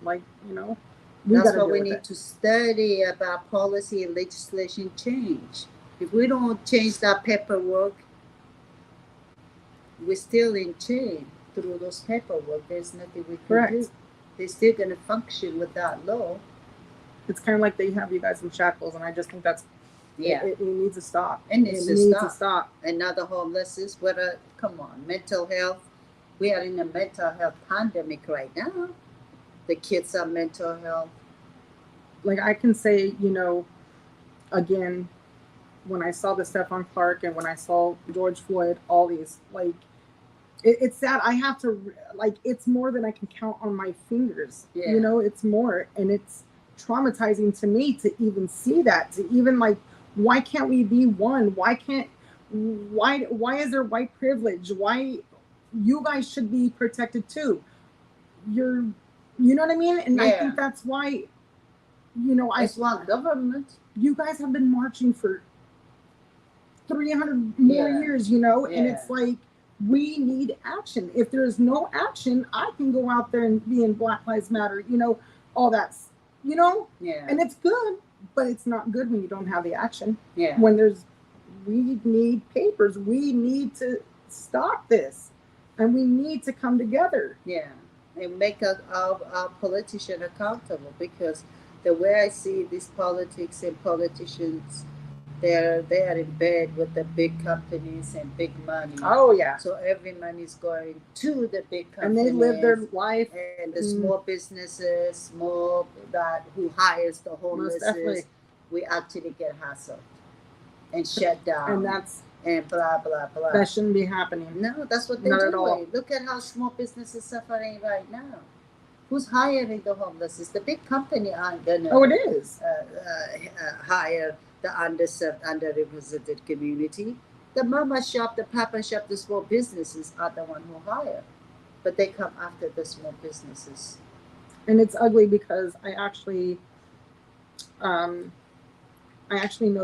S4: like we
S3: That's
S4: gotta
S3: what
S4: deal
S3: we
S4: with
S3: need
S4: it.
S3: to study about policy and legislation change. If we don't change that paperwork, we're still in chain through those paperwork. There's nothing we can
S4: Correct.
S3: do. They're still going to function without law.
S4: It's kind of like they have you guys in shackles, and I just think that's it needs to stop.
S3: It needs to
S4: to
S3: stop.
S4: stop.
S3: And now the homelessness, come on, mental health. We are in a mental health pandemic right now. The kids are mental health.
S4: Like I can say, again, when I saw the Stephon Clark and when I saw George Floyd, all these, like, it's sad. I have to, like, it's more than I can count on my fingers.
S3: Yeah.
S4: It's more, and it's traumatizing to me to even see that, to even, like, why can't we be one? Why is there white privilege? Why you guys should be protected too? You know what I mean? And I think that's why,
S3: It's not government.
S4: you guys have been marching for 300 more years, and it's like, we need action. If there's no action, I can go out there and be in Black Lives Matter, all that's, and it's good, but it's not good when you don't have the action.
S3: Yeah.
S4: When we need papers, we need to stop this, and we need to come together.
S3: Yeah, and make our politician accountable, because the way I see these politics and politicians, they're in bed with the big companies and big money.
S4: Oh yeah.
S3: So every money is going to the big companies,
S4: and they live their life.
S3: And the small businesses, who hires the homeless, we actually get hassled and shut down. And blah blah blah.
S4: That shouldn't be happening.
S3: No, that's what they're doing. Look at how small businesses are suffering right now. Who's hiring the homeless? It's the big company aren't gonna.
S4: Oh, it is.
S3: Hire the underserved, underrepresented community. The mama shop, the papa shop, the small businesses are the one who hire, but they come after the small businesses.
S4: And it's ugly because I actually know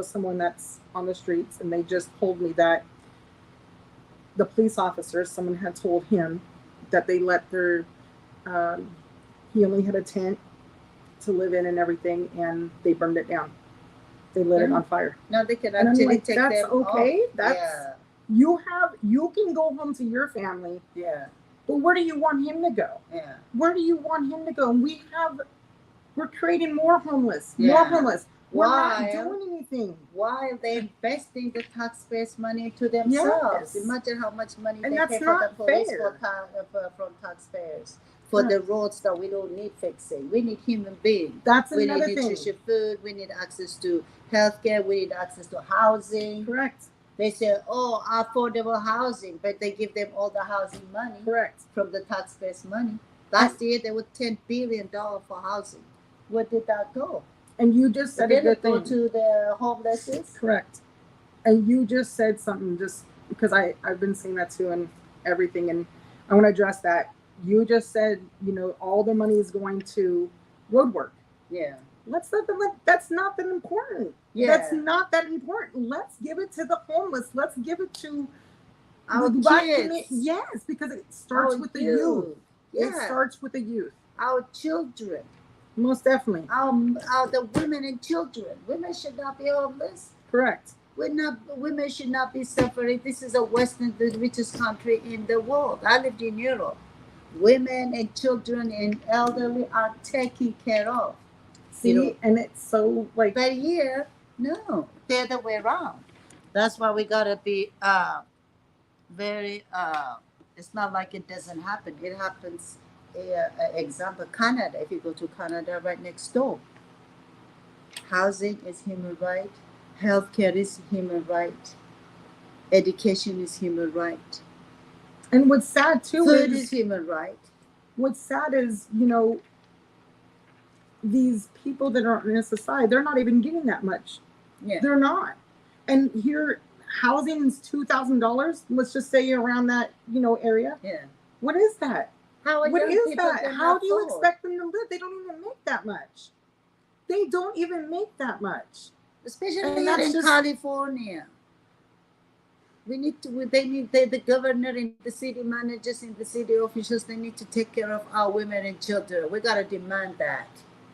S4: someone that's on the streets, and they just told me that the police officer, someone had told him that they let their, he only had a tent to live in and everything, and they burned it down. They lit it on fire.
S3: No, they can
S4: and
S3: actually
S4: I'm like,
S3: take
S4: that's
S3: them
S4: okay.
S3: off.
S4: That's you can go home to your family.
S3: Yeah.
S4: But where do you want him to go?
S3: Yeah.
S4: Where do you want him to go? And we're creating more homeless. More homeless. We're not doing anything.
S3: While they're investing the taxpayers' money to themselves.
S4: Yes.
S3: Imagine how much money
S4: And
S3: they
S4: that's
S3: pay for
S4: not
S3: the police
S4: fair.
S3: from taxpayers. For the roads that we don't need fixing. We need human beings.
S4: That's
S3: we
S4: another
S3: need
S4: thing.
S3: nutritious food. We need access to healthcare. We need access to housing.
S4: Correct.
S3: They say, affordable housing, but they give them all the housing money.
S4: Correct.
S3: From the taxpayers' money. Last year, there was $10 billion for housing. Where did that go?
S4: And you just said a good thing.
S3: Go to the homeless.
S4: Correct. And you just said something, just because I've been saying that too and everything, and I want to address that. You just said, all the money is going to road work.
S3: Yeah.
S4: That's not that important.
S3: Yeah.
S4: That's not that important. Let's give it to the homeless. Let's give it to
S3: our
S4: the
S3: kids.
S4: Yes, because it starts with the youth.
S3: Yeah.
S4: It starts with the youth.
S3: Our children.
S4: Most definitely.
S3: The women and children. Women should not be homeless.
S4: Correct.
S3: Women should not be suffering. This is the richest country in the world. I lived in Europe. Women and children and elderly are taken care of.
S4: See, and it's so like.
S3: But here, no, the other way around. That's why we gotta be very. It's not like it doesn't happen. It happens. Example, Canada. If you go to Canada, right next door. Housing is human right. Healthcare is human right. Education is human right.
S4: And what's sad too
S3: Food is human right.
S4: What's sad is, these people that are in society, they're not even getting that much.
S3: Yeah.
S4: They're not. And here, housing is $2,000. Let's just say around that, area.
S3: Yeah.
S4: What is that?
S3: How do
S4: you expect them to live? They don't even make that much. They don't even make that much.
S3: Especially in California. The governor and the city managers and the city officials, they need to take care of our women and children. We gotta demand that.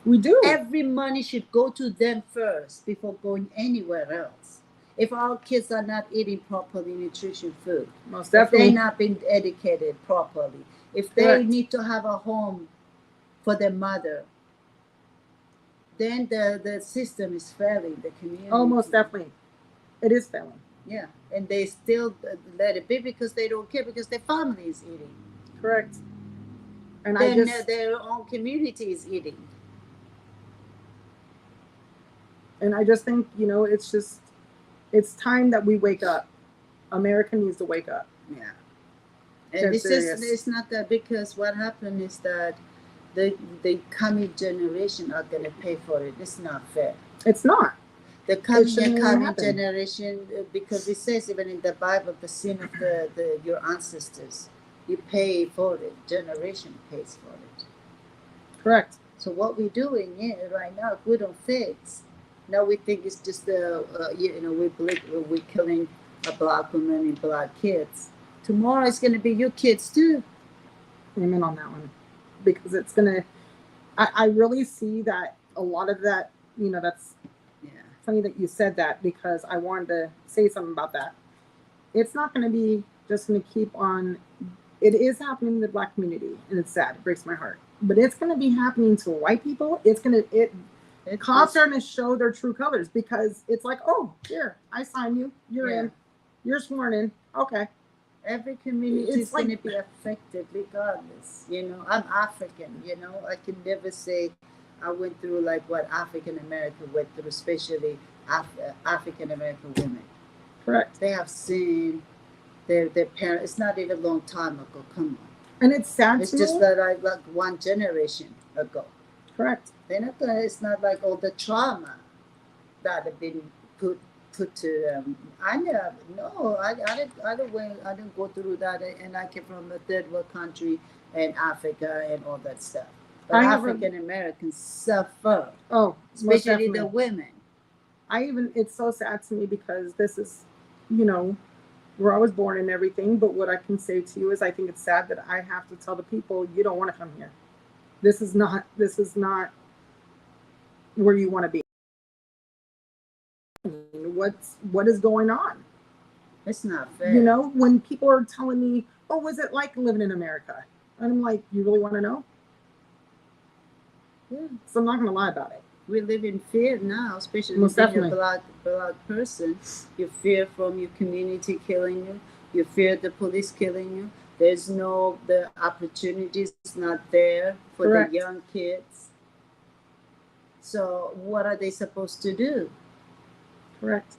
S4: We do.
S3: Every money should go to them first before going anywhere else. If our kids are not eating properly nutritious food,
S4: most definitely,
S3: if they're not being educated properly, if they need to have a home for their mother, then the system is failing the community.
S4: Oh, most definitely. It is failing.
S3: Yeah, and they still let it be because they don't care, because their family is eating.
S4: Correct. And
S3: then their own community is eating.
S4: And I just think, it's time that we wake up. America needs to wake up.
S3: Yeah. And it's not that, because what happened is that the coming generation are going to pay for it. It's not fair.
S4: It's not.
S3: The coming generation, because it says even in the Bible, the sin of your ancestors, you pay for it. Generation pays for it.
S4: Correct.
S3: So what we're doing here right now, if we don't fix, now we think it's just we're killing a black woman and black kids. Tomorrow it's going to be your kids too.
S4: Amen on that one, because it's going to. I really see that a lot of that. That's funny that you said that, because I wanted to say something about that. It's not going to be just going to keep on. It is happening in the black community, and it's sad. It breaks my heart. But it's going to be happening to white people. Cops are going to show their true colors, because it's like, oh, here, I sign you. You're in. You're sworn in. Okay.
S3: Every community is going to be affected regardless. I'm African. I can never say I went through like what African American went through, especially African American women.
S4: Correct.
S3: They have seen their parents. It's not even a long time ago. Come on.
S4: And it's sad.
S3: It's just that like one generation ago.
S4: Correct.
S3: They're not gonna. It's not like all the trauma that have been put to them. I didn't go through that, and I came from a third world country and Africa and all that stuff. But African Americans suffer.
S4: Oh,
S3: especially the women.
S4: It's so sad to me, because this is, where I was born and everything. But what I can say to you is, I think it's sad that I have to tell the people, you don't want to come here. This is not where you want to be. What is going on?
S3: It's not fair.
S4: When people are telling me, oh, was it like living in America? And I'm like, you really want to know? Yeah. So I'm not going to lie about it.
S3: We live in fear now, especially
S4: Most
S3: being
S4: definitely.
S3: a black person. You fear from your community killing you. You fear the police killing you. The opportunities not there for
S4: Correct.
S3: the young kids. So what are they supposed to do?
S4: Correct.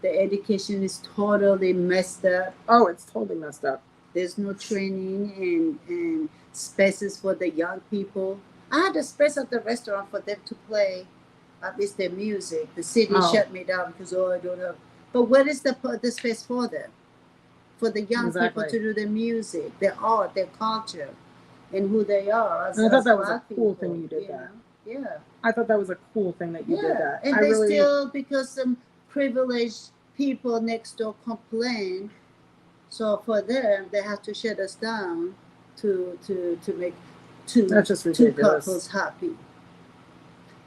S3: The education is totally messed up.
S4: Oh, it's totally messed up.
S3: There's no training and spaces for the young people. I had a space at the restaurant for them to play at least their music. The city shut me down because I don't have. But where is the space for them? For the young people to do their music, their art, their culture, and who they are.
S4: I thought that was a cool thing you did that.
S3: Yeah.
S4: I thought that was a cool thing that you did that.
S3: And still, because some privileged people next door complain, so for them, they have to shut us down to make two couples happy.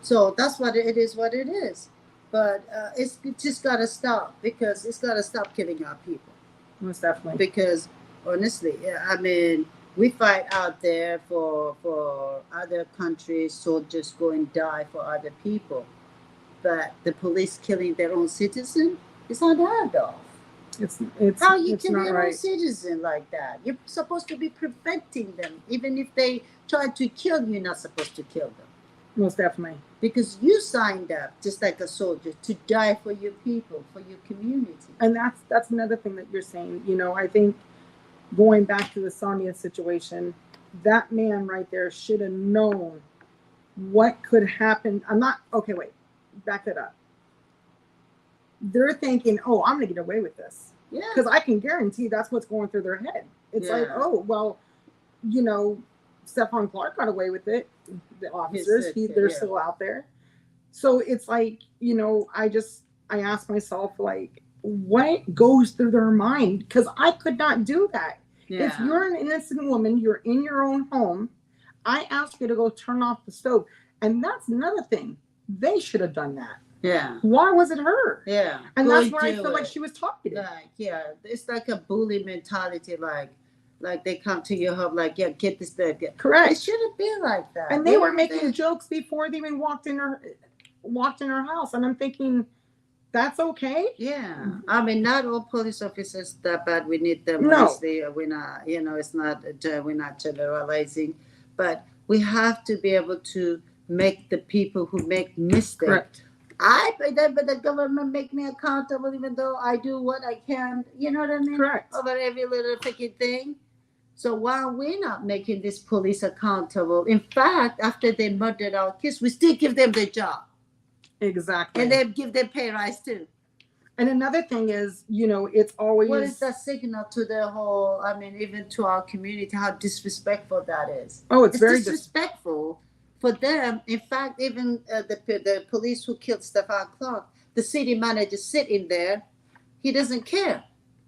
S3: So that's what it is. What it is, but it's just gotta stop, because it's gotta stop killing our people.
S4: Most definitely.
S3: Because honestly, we fight out there for other countries, soldiers go and die for other people, but the police killing their own citizen, it's unheard of.
S4: It's
S3: how you kill
S4: your
S3: own citizen like that? You're supposed to be preventing them. Even if they try to kill you, you're not supposed to kill them.
S4: Most definitely.
S3: Because you signed up, just like a soldier, to die for your people, for your community.
S4: And that's another thing that you're saying. I think going back to the Sonia situation, that man right there should have known what could happen. Wait, back that up. They're thinking, oh, I'm going to get away with this.
S3: Yeah.
S4: Because I can guarantee that's what's going through their head. It's like, oh, well, Stephon Clark got away with it. The officers, they're still out there. So it's like, I ask myself, like, what goes through their mind? Because I could not do that. Yeah. If you're an innocent woman, you're in your own home, I ask you to go turn off the stove. And that's another thing. They should have done that.
S3: Yeah.
S4: Why was it her?
S3: Yeah.
S4: And that's where I feel like she was talking.
S3: It's like a bully mentality, like they come to your home, like, yeah, get this bed.
S4: Correct.
S3: It should have been like that.
S4: And they were making jokes before they even walked in her house. And I'm thinking, that's okay.
S3: Yeah. Not all police officers that bad. We need them. No. Honestly, we're not, it's not, we're not generalizing. But we have to be able to make the people who make mistakes.
S4: Correct.
S3: But the government make me accountable even though I do what I can. You know what I mean?
S4: Correct.
S3: Over every little freaking thing. So why are we not making this police accountable? In fact, after they murdered our kids, we still give them the job.
S4: Exactly.
S3: And they give them pay rise too.
S4: And another thing is, it's always.
S3: What is that signal to the whole, even to our community, how disrespectful that is?
S4: Oh, it's very
S3: disrespectful for them. In fact, even the police who killed Stefan Clark, the city manager sitting there, he doesn't care.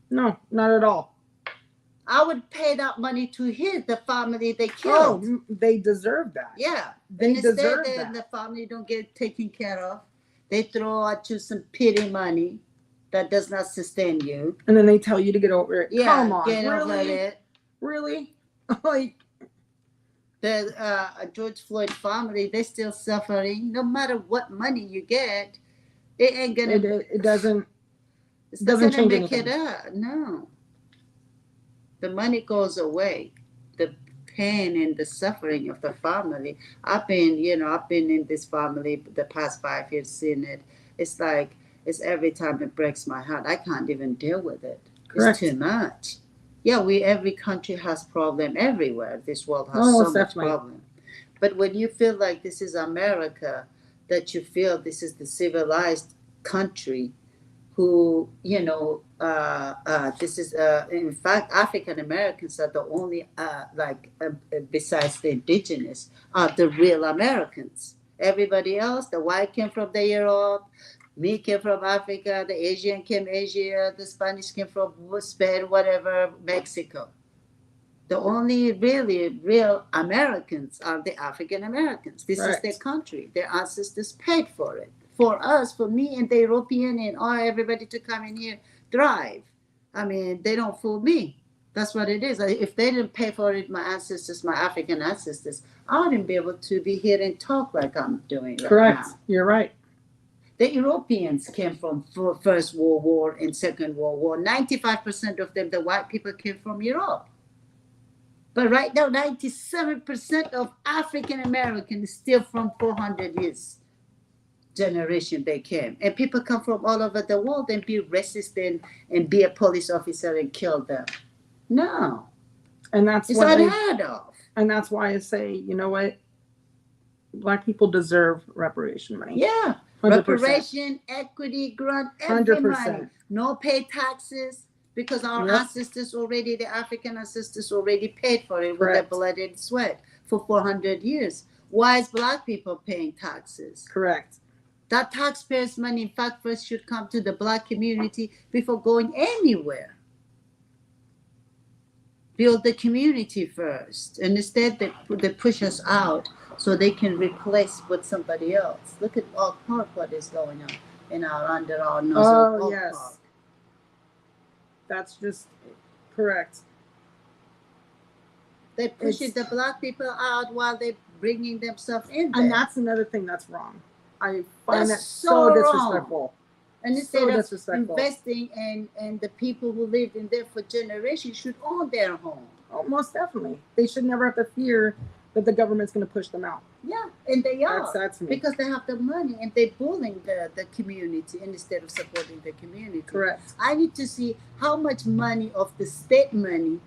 S4: No, not at all.
S3: I would pay that money to hit the family they killed.
S4: Oh, they deserve that.
S3: Yeah.
S4: They deserve
S3: instead,
S4: that.
S3: The family don't get taken care of. They throw at you some pity money that does not sustain you.
S4: And then they tell you to get over it.
S3: Yeah,
S4: Come on,
S3: get
S4: really?
S3: over it.
S4: Really? Like
S3: the George Floyd family, they're still suffering. No matter what money you get, it ain't gonna.
S4: It doesn't.
S3: It's
S4: doesn't
S3: not gonna
S4: change
S3: make
S4: anything.
S3: it up. No. The money goes away. The pain and the suffering of the family. I've been in this family the past 5 years, seeing it. It's like it's every time it breaks my heart. I can't even deal with it.
S4: Correct.
S3: It's too much. Yeah, every country has problem everywhere. This world has
S4: Oh,
S3: so much
S4: definitely.
S3: problem. But when you feel like this is America, that you feel this is the civilized country, who this is in fact African Americans are the only besides the indigenous are the real Americans. Everybody else, the white came from the Europe, me came from Africa, the Asian came Asia, the Spanish came from Spain, whatever, Mexico. The only really real Americans are the African Americans. This
S4: Right.
S3: is their country. Their ancestors paid for it. For us, for me and the European and everybody to come in here, thrive. They don't fool me. That's what it is. If they didn't pay for it, my ancestors, my African ancestors, I wouldn't be able to be here and talk like I'm doing right
S4: Correct.
S3: now.
S4: You're right.
S3: The Europeans came from First World War and Second World War. 95% of them, the white people, came from Europe. But right now, 97% of African Americans still from 400 years generation they came. And people come from all over the world and be racist and be a police officer and kill them. No.
S4: And that's
S3: It's
S4: what
S3: unheard of.
S4: And that's why I say, you know what? Black people deserve reparation money.
S3: Yeah.
S4: 100%.
S3: Reparation, equity, grant, every
S4: 100%.
S3: money. No pay taxes because our
S4: Yep.
S3: ancestors already, the African ancestors already paid for it with their
S4: Correct.
S3: blood and sweat for 400 years. Why is black people paying taxes?
S4: Correct.
S3: That taxpayers' money, in fact, first should come to the black community before going anywhere. Build the community first. And instead, they push us out so they can replace with somebody else. Look at Oak Park, what is going on under our nose.
S4: Oh,
S3: Oak
S4: yes.
S3: Park.
S4: That's just correct.
S3: They're pushing the black people out while they're bringing themselves in there.
S4: And that's another thing that's wrong. I find
S3: That's
S4: that
S3: so
S4: so
S3: wrong.
S4: disrespectful.
S3: And
S4: So
S3: instead of
S4: disrespectful.
S3: investing in the people who lived in there for generations should own their home.
S4: Oh, most definitely. They should never have to fear that the government's going to push them out.
S3: Yeah, and they are.
S4: That's me.
S3: Because they have the money and they're bullying the community instead of supporting the community.
S4: Correct.
S3: I need to see how much money of the state money,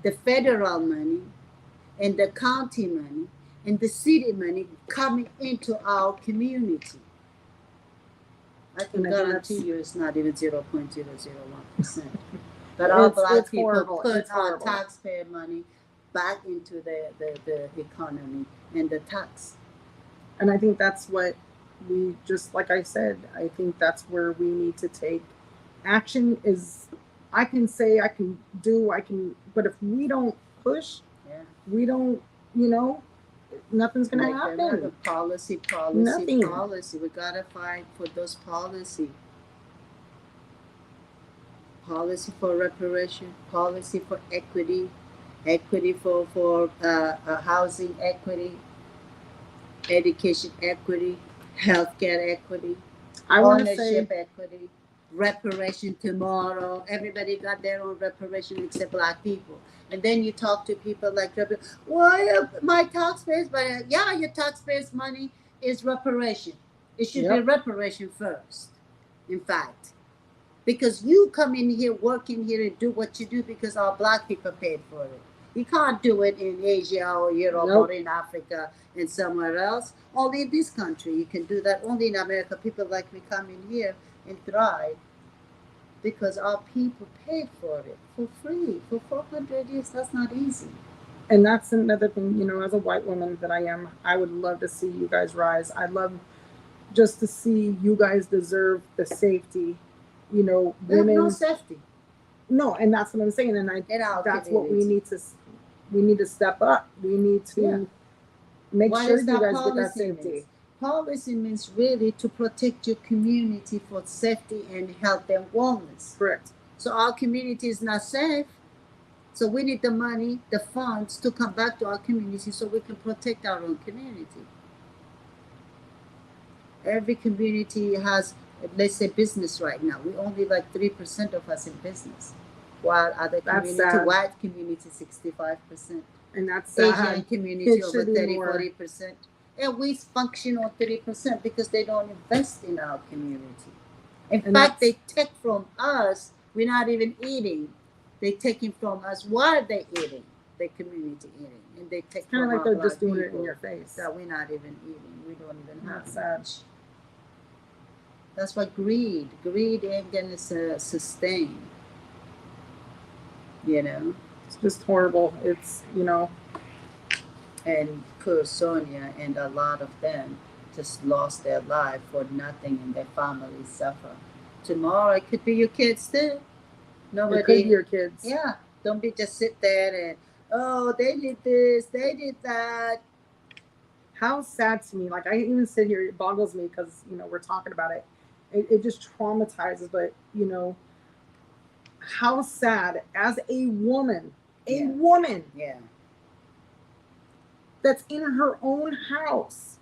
S3: the federal money, and the county money, and the city money coming into our community. I can
S4: And I think
S3: guarantee
S4: that's-
S3: you it's not even 0.001%. But our black
S4: It's
S3: people
S4: horrible.
S3: put
S4: It's
S3: our
S4: horrible.
S3: taxpayer money back into the economy and the tax.
S4: And I think that's what we just, like I said, I think that's where we need to take action. Is I can say, I can do, but if we don't push,
S3: Yeah.
S4: we don't, nothing's going to
S3: Like
S4: happen.
S3: another policy.
S4: Nothing.
S3: We gotta fight for those policy. Policy for reparation, policy for equity for housing equity, education equity, healthcare equity,
S4: I want to
S3: ownership
S4: say,
S3: equity, reparation tomorrow. Everybody got their own reparation except black people. And then you talk to people like, why my taxpayers? But yeah, your taxpayers' money is reparation. It should be reparation first, in fact. Because you come in here, work in here, and do what you do because our black people paid for it. You can't do it in Asia or Europe or in Africa and somewhere else. Only in this country. You can do that only in America. People like me come in here and thrive because our people paid for it for free for 400 years. That's not easy.
S4: And that's another thing, you know, as a white woman that I am, I would love to see you guys rise. I'd love just to see you guys deserve the safety, you know, women.
S3: No safety.
S4: No, and that's what I'm saying. And that's what we need to step up. We need to make sure you guys get that safety.
S3: Policy means really to protect your community for safety and health and wellness.
S4: Correct.
S3: So our community is not safe. So we need the money, the funds to come back to our community so we can protect our own community. Every community has, let's say, business right now. We only like 3% of us in business, while other community, white community, 65%.
S4: And that's sad.
S3: Asian community over 40%. And we function on 30% because they don't invest in our community. In fact, they take from us. We're not even eating. They taking from us while they're eating, the community eating, and they take
S4: kind
S3: from
S4: of like they're just doing
S3: people
S4: it in your face.
S3: that we're not even eating. We don't even have
S4: much.
S3: That's why greed ain't gonna sustain. You know,
S4: it's just horrible. It's, you know.
S3: And poor Sonia and a lot of them just lost their life for nothing, and their families suffer. Tomorrow it could be your kids too. Nobody.
S4: It could be your kids.
S3: Yeah. Don't be just sit there and, oh, they did this, they did that.
S4: How sad to me. Like, I even sit here, it boggles me because, you know, we're talking about it. It just traumatizes, but, you know, how sad as a woman,
S3: yeah,
S4: that's in her own house,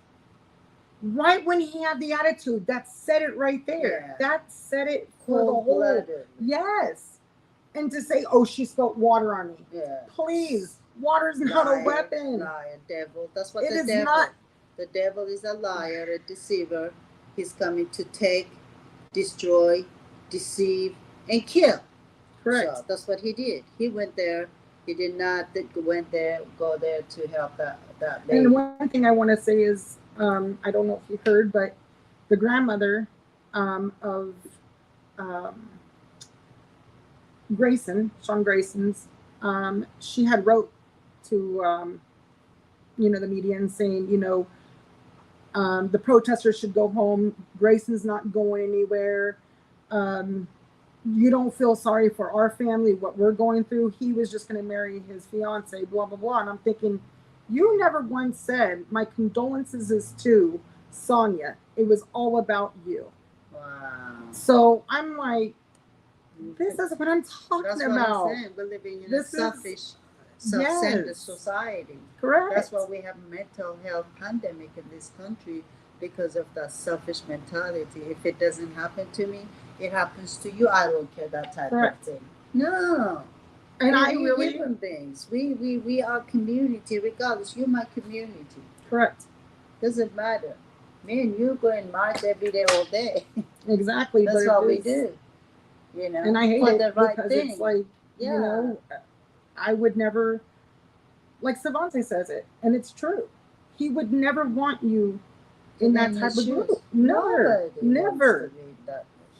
S4: right when he had the attitude, that said it right there. Yeah. That said it for the whole. Yes. And to say, oh, she spilled water on me.
S3: Yeah.
S4: Please, water's not a weapon.
S3: Liar, devil. That's what the devil. Not. The devil is a liar, a deceiver. He's coming to take, destroy, deceive, and kill.
S4: Correct.
S3: So that's what he did. He went there. He did not go there to help that lady.
S4: And one thing I want to say is, I don't know if you heard, but the grandmother of Grayson, Sean Grayson's, she had wrote to, you know, the media and saying, you know, the protesters should go home. Grayson's not going anywhere. You don't feel sorry for our family, what we're going through. He was just going to marry his fiance, blah, blah, blah. And I'm thinking, you never once said, my condolences is to Sonia. It was all about you.
S3: Wow.
S4: So I'm like, this is what I'm talking
S3: That's
S4: about.
S3: What I'm saying. We're living in a selfish, self-centered society.
S4: Correct.
S3: That's why we have a mental health pandemic in this country, because of that selfish mentality. If it doesn't happen to me, it happens to you. I don't care, that type of thing. No.
S4: And I
S3: we
S4: really
S3: human beings. We are community, regardless. You're my community.
S4: Correct.
S3: Doesn't matter. Me and you go and march every day, all day.
S4: Exactly.
S3: That's what we do. You know,
S4: and I hate it because it's like,
S3: you
S4: know, I would never, like Savante says it, and it's true. He would never want you in that type of group. Never.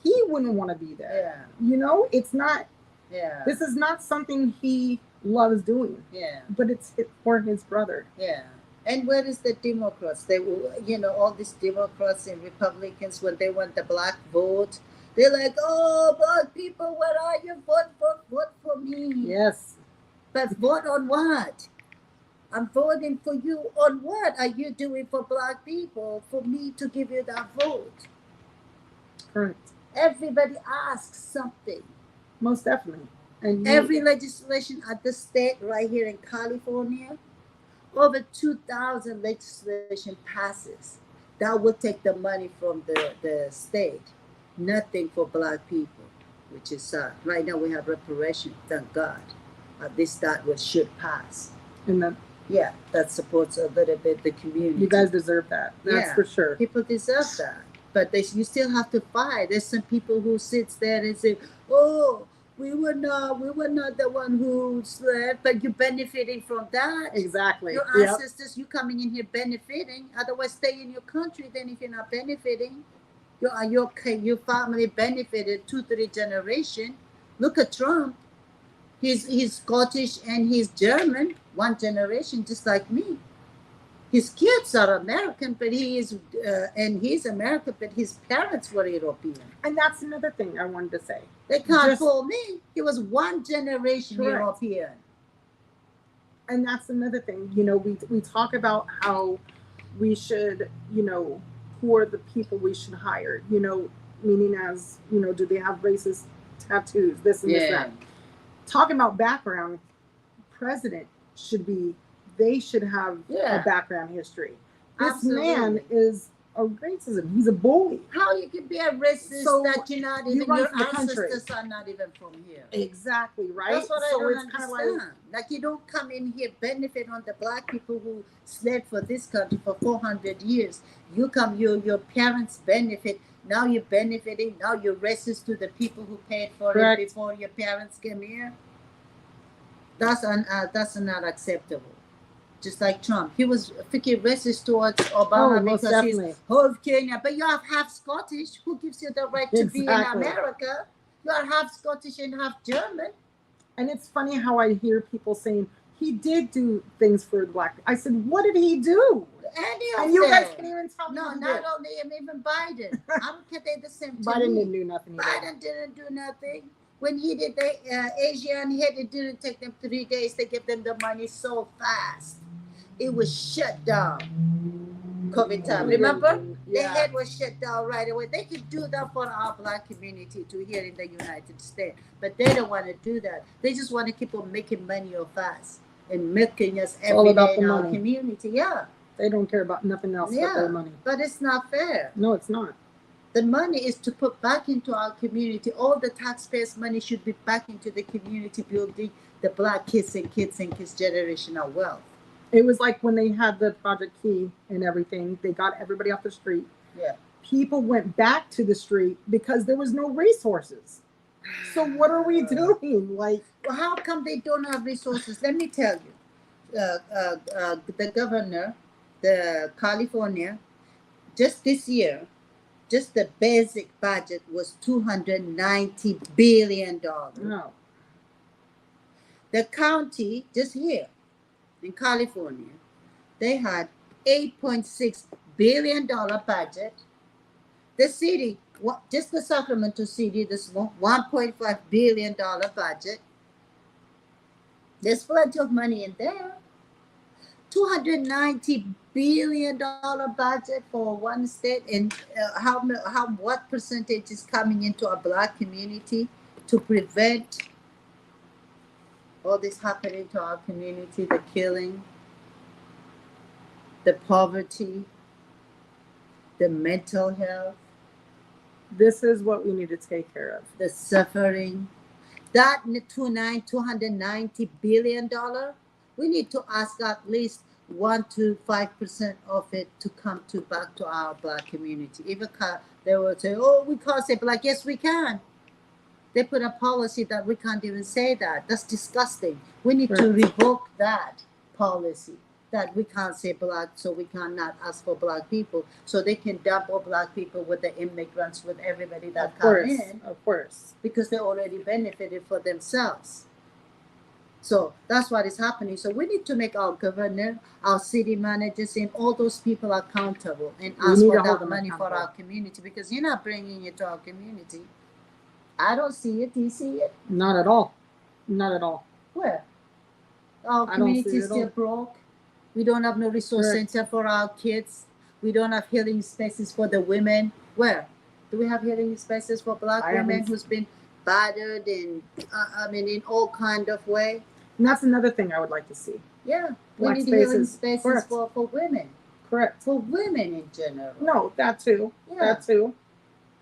S4: He wouldn't want to be there.
S3: Yeah.
S4: You know, it's not.
S3: Yeah.
S4: This is not something he loves doing.
S3: Yeah.
S4: But it's for his brother.
S3: Yeah. And where is the Democrats? They, you know, all these Democrats and Republicans, when they want the black vote, they're like, oh, black people, where are you? Vote for me.
S4: Yes.
S3: But vote on what? I'm voting for you on what are you doing for black people for me to give you that vote?
S4: Correct.
S3: Everybody asks something.
S4: Most definitely. And
S3: every legislation at the state right here in California, over 2,000 legislation passes. That will take the money from the state. nothing for black people, which is sad. Right now we have reparation, thank God. At least that should pass.
S4: And then
S3: Yeah, that supports a little bit the community.
S4: you guys deserve that. That's
S3: Yeah.
S4: for sure.
S3: People deserve that, but you still have to fight. There's some people who sits there and say, "Oh, we were not the one who slept, but you're benefiting from that."
S4: Exactly.
S3: Your
S4: Yep.
S3: ancestors, you coming in here benefiting. Otherwise, stay in your country. Then, if you're not benefiting, your family benefited 2-3 generation. Look at Trump. He's Scottish and he's German, one generation, just like me. His kids are American, but he's American, but his parents were European.
S4: And that's another thing I wanted to say.
S3: They can't
S4: Just-
S3: fool me. He was one generation
S4: Correct.
S3: European.
S4: And that's another thing. You know, we talk about how we should, you know, who are the people we should hire, you know, meaning as, you know, do they have racist tattoos, this and this, that. Talking about background, president they should have
S3: Yeah.
S4: a background history. This
S3: Absolutely.
S4: man is a racism. He's a bully.
S3: How you can be a racist
S4: So
S3: that you're not
S4: you
S3: even,
S4: run
S3: your
S4: for the country.
S3: ancestors are not even from here.
S4: Exactly, right?
S3: That's what I
S4: so
S3: don't
S4: it's kind of
S3: understand. Like you don't come in here benefit on the black people who slaved for this country for 400 years. You come, your parents benefit. Now you're benefiting. Now you're racist to the people who paid for
S4: Correct.
S3: it before your parents came here. That's not acceptable. Just like Trump, he was freaking racist towards Obama
S4: most
S3: because
S4: definitely.
S3: he's half Kenya, but you have half Scottish. Who gives you the right to be in
S4: Exactly.
S3: America? You are half Scottish and half German.
S4: And it's funny how I hear people saying he did do things for the black. I said, what did he do?
S3: Any of
S4: And you guys
S3: them.
S4: can't even tell me
S3: No,
S4: what he
S3: not
S4: did.
S3: only him, even Biden. I don't care. They're the same. To
S4: Biden
S3: me.
S4: didn't do nothing. Either.
S3: Biden didn't do nothing. When he did the Asian hit, it didn't take them 3 days to give them the money so fast. It was shut down. COVID time. Remember? The
S4: Yeah.
S3: head was shut down right away. They could do that for our black community too here in the United States. But they don't want to do that. They just want to keep on making money off us and milking us
S4: all
S3: every
S4: about
S3: day in
S4: the
S3: our
S4: money.
S3: community. Yeah.
S4: They don't care about nothing else but
S3: Yeah.
S4: their money.
S3: But it's not fair.
S4: No, it's not.
S3: The money is to put back into our community. All the taxpayers' money should be back into the community, building the black kids and kids generational wealth.
S4: It was like when they had the Project Key and everything, they got everybody off the street.
S3: Yeah.
S4: People went back to the street because there was no resources. So what are we doing? Like,
S3: Well, how come they don't have resources? Let me tell you. The governor, the California, just this year, just the basic budget was $290 billion.
S4: no.
S3: The county, just here in California, they had $8.6 billion budget. The city, just the Sacramento city, this $1.5 billion budget. There's plenty of money in there. $290 billion budget for one state, and what percentage is coming into a black community to prevent all this happening to our community, the killing, the poverty, the mental health,
S4: This is what we need to take care of.
S3: the suffering. That $290 billion, we need to ask at least 1 to 5% of it to come back to our black community. Even they will say, "Oh, we can't say black." Yes, we can. They put a policy that we can't even say that. That's disgusting. We need to revoke that policy that we can't say black, so we cannot ask for black people, so they can dump all black people with the immigrants, with everybody that
S4: Of
S3: come
S4: course.
S3: in,
S4: Of course.
S3: because they already benefited for themselves. So that's what is happening. So we need to make our governor, our city managers, and all those people accountable and
S4: We
S3: ask
S4: need
S3: for
S4: to hold
S3: that
S4: them
S3: money for
S4: accountable.
S3: our community, because you're not bringing it to our community. I don't see it. Do you see it?
S4: Not at all. Not at all.
S3: Where? Our
S4: I don't see
S3: community
S4: it
S3: is
S4: at
S3: still
S4: all.
S3: broke. We don't have no resource
S4: Correct.
S3: center for our kids. We don't have healing spaces for the women. Where? Do we have healing spaces for black
S4: I
S3: women
S4: haven't-
S3: who's been battered and in all kind of way?
S4: And that's another thing I would like to see.
S3: Yeah, we
S4: Black
S3: need healing
S4: spaces.
S3: spaces
S4: Correct.
S3: for women,
S4: Correct.
S3: for women in general.
S4: No, that too.
S3: Yeah.
S4: That too.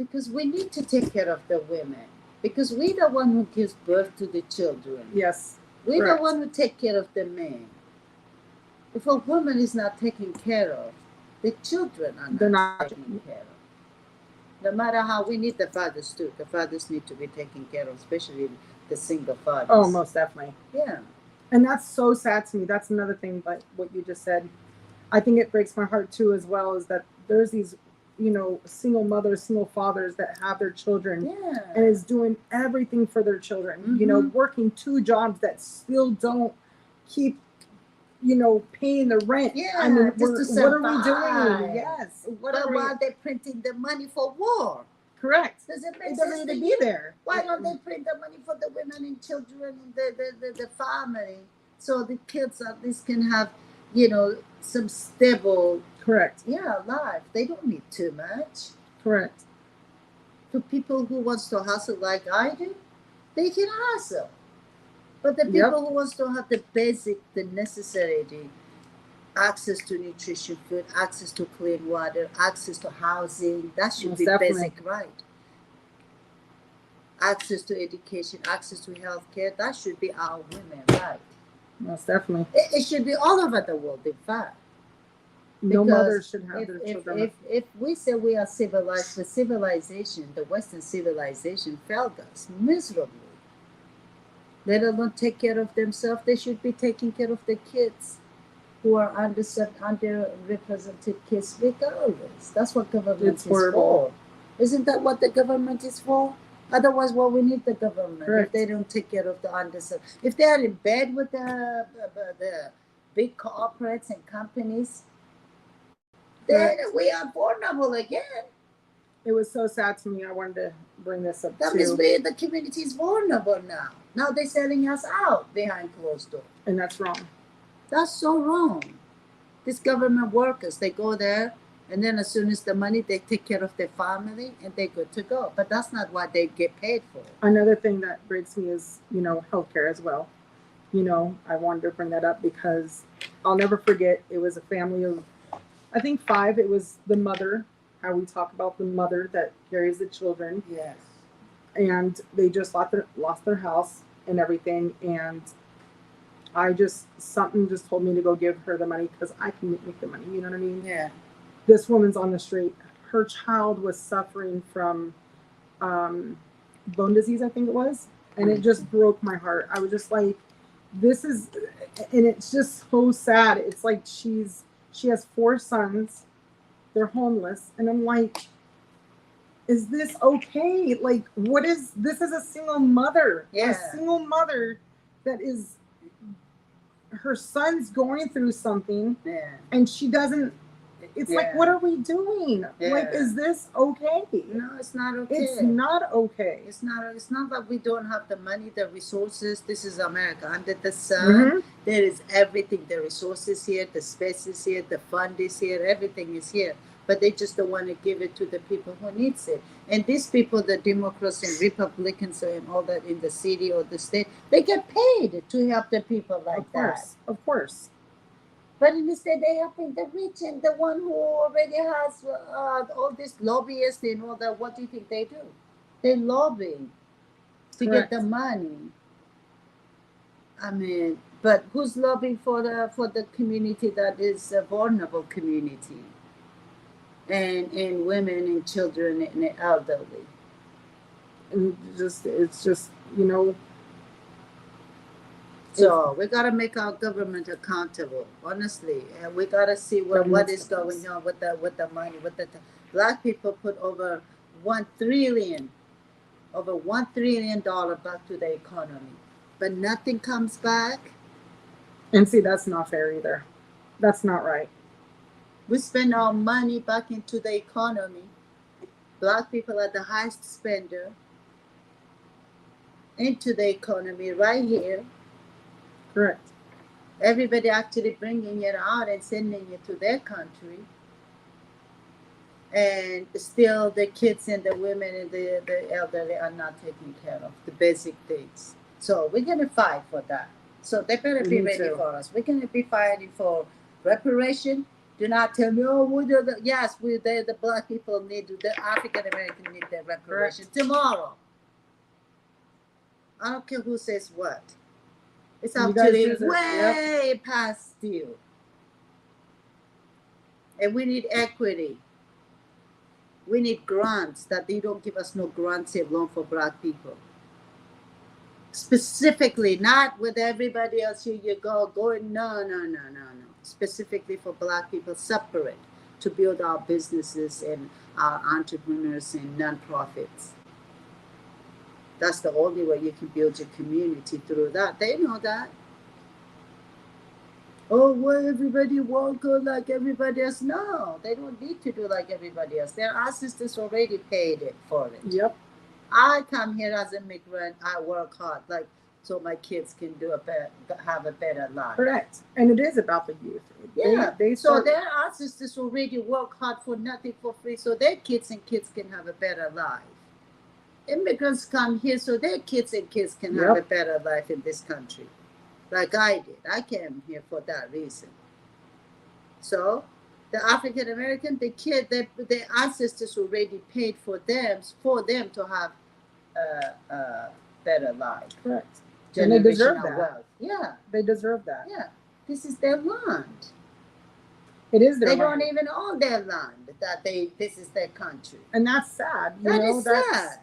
S3: Because we need to take care of the women. Because we the one who gives birth to the children.
S4: Yes.
S3: We the
S4: correct.
S3: one who take care of the men. If a woman is not taken care of, the children are
S4: They're
S3: not
S4: not.
S3: taken care of. No matter how, we need the fathers too. The fathers need to be taken care of, especially the single fathers.
S4: Oh, most definitely.
S3: Yeah.
S4: And that's so sad to me. That's another thing, like what you just said. I think it breaks my heart too, as well, is that there's these, single mothers, single fathers that have their children
S3: Yeah.
S4: and is doing everything for their children,
S3: Mhm.
S4: working 2 jobs that still don't keep, paying the rent.
S3: Yeah,
S4: I mean,
S3: just to
S4: what are we
S3: survive.
S4: doing? Yes. What
S3: But
S4: are we?
S3: while they're printing the money for war,
S4: Correct.
S3: does it make
S4: It
S3: sense
S4: doesn't
S3: to
S4: need to
S3: you?
S4: be there.
S3: Why don't they print the money for the women and children and the family, so the kids at least can have, some stable,
S4: Correct.
S3: life. They don't need too much.
S4: Correct.
S3: For people who wants to hustle like I do, they can hustle. But the people who wants to have the basic, the necessity, access to nutrition food, access to clean water, access to housing, that should
S4: Most
S3: be
S4: definitely.
S3: basic right. Access to education, access to healthcare, that should be our women right.
S4: Most definitely.
S3: It should be all over the world, in fact.
S4: No
S3: Because
S4: mother should have their children.
S3: If we say we are civilized, the civilization, the Western civilization failed us miserably. They don't take care of themselves. They should be taking care of the kids who are underrepresented kids regardless. That's what government
S4: It's
S3: is
S4: horrible.
S3: for. Isn't that what the government is for? Otherwise, what we need the government
S4: Correct.
S3: if they don't take care of the underserved. If they are in bed with the big corporates and companies, then we are vulnerable again.
S4: It was so sad to me. I wanted to bring this up
S3: That
S4: too.
S3: means the community is vulnerable now. Now they're selling us out behind closed doors.
S4: And that's wrong.
S3: That's so wrong. These government workers, they go there, and then as soon as the money, they take care of their family, and they're good to go. But that's not what they get paid for.
S4: Another thing that breaks me is, healthcare as well. I wanted to bring that up because I'll never forget. It was a family of, I think 5. It was the mother, how we talk about the mother that carries the children.
S3: Yes.
S4: And they just lost their house and everything. And something just told me to go give her the money because I can make the money. You know what I mean?
S3: Yeah.
S4: This woman's on the street. Her child was suffering from bone disease, I think it was. And it just broke my heart. I was just like, and it's just so sad. It's like she has 4 sons. They're homeless. And I'm like, is this okay? Like, this is a single mother.
S3: Yeah.
S4: A single mother that is, her son's going through something.
S3: Yeah.
S4: And she doesn't, it's like,
S3: Yeah.
S4: what are we doing?
S3: Yeah.
S4: Like, is this okay?
S3: No, it's not okay.
S4: It's not okay.
S3: It's not that we don't have the money, the resources. This is America. Under the sun,
S4: Mhm.
S3: there is everything. The resources here, the space is here, the fund is here, everything is here. But they just don't want to give it to the people who needs it. And these people, the Democrats and Republicans and all that in the city or the state, they get paid to help the people like
S4: Of course.
S3: But instead, they're helping the rich and the one who already has all these lobbyists and all that. What do you think they do? They lobby to
S4: Correct.
S3: get the money. I mean, but who's lobbying for the community that is a vulnerable community, and women and children and the elderly?
S4: And it's just,
S3: So we gotta make our government accountable, honestly, and we gotta see what is going on with the money. Black people put over $1 trillion back to the economy, but nothing comes back.
S4: and see, that's not fair either. That's not right.
S3: We spend our money back into the economy. Black people are the highest spender into the economy right here.
S4: Correct.
S3: Everybody actually bringing it out and sending it to their country. And still the kids and the women and the elderly are not taken care of, the basic things. So we're going to fight for that. So they better be
S4: Me
S3: ready
S4: too.
S3: for us. We're going to be fighting for reparation. Do not tell me, oh, yes, the black people the African American need their reparation tomorrow. I don't care who says what. It's
S4: You
S3: up
S4: guys
S3: to them
S4: deserve-
S3: way past you. And we need equity. We need grants that they don't give us no grants alone for black people. Specifically, not with everybody else. Here you go, going. No. Specifically for black people, separate to build our businesses and our entrepreneurs and nonprofits. That's the only way you can build your community through that. They know that. Oh, well, everybody won't go like everybody else. No, they don't need to do like everybody else. Their ancestors already paid it for it.
S4: Yep.
S3: I come here as an immigrant. I work hard, like so my kids can have a better life.
S4: Correct. And it is about the youth.
S3: Yeah.
S4: They
S3: So
S4: start,
S3: their ancestors already work hard for nothing for free, so their kids can have a better life. Immigrants come here so their kids can have a better life in this country, like I did. I came here for that reason. So the African American, their ancestors already paid for them to have a better life.
S4: correct. And they deserve
S3: Generational
S4: that.
S3: wealth. Yeah,
S4: They deserve that.
S3: yeah. This is their land.
S4: It is their
S3: They
S4: land.
S3: don't even own their land. This is their country.
S4: And that's sad. You
S3: That
S4: know,
S3: is
S4: that's,
S3: sad.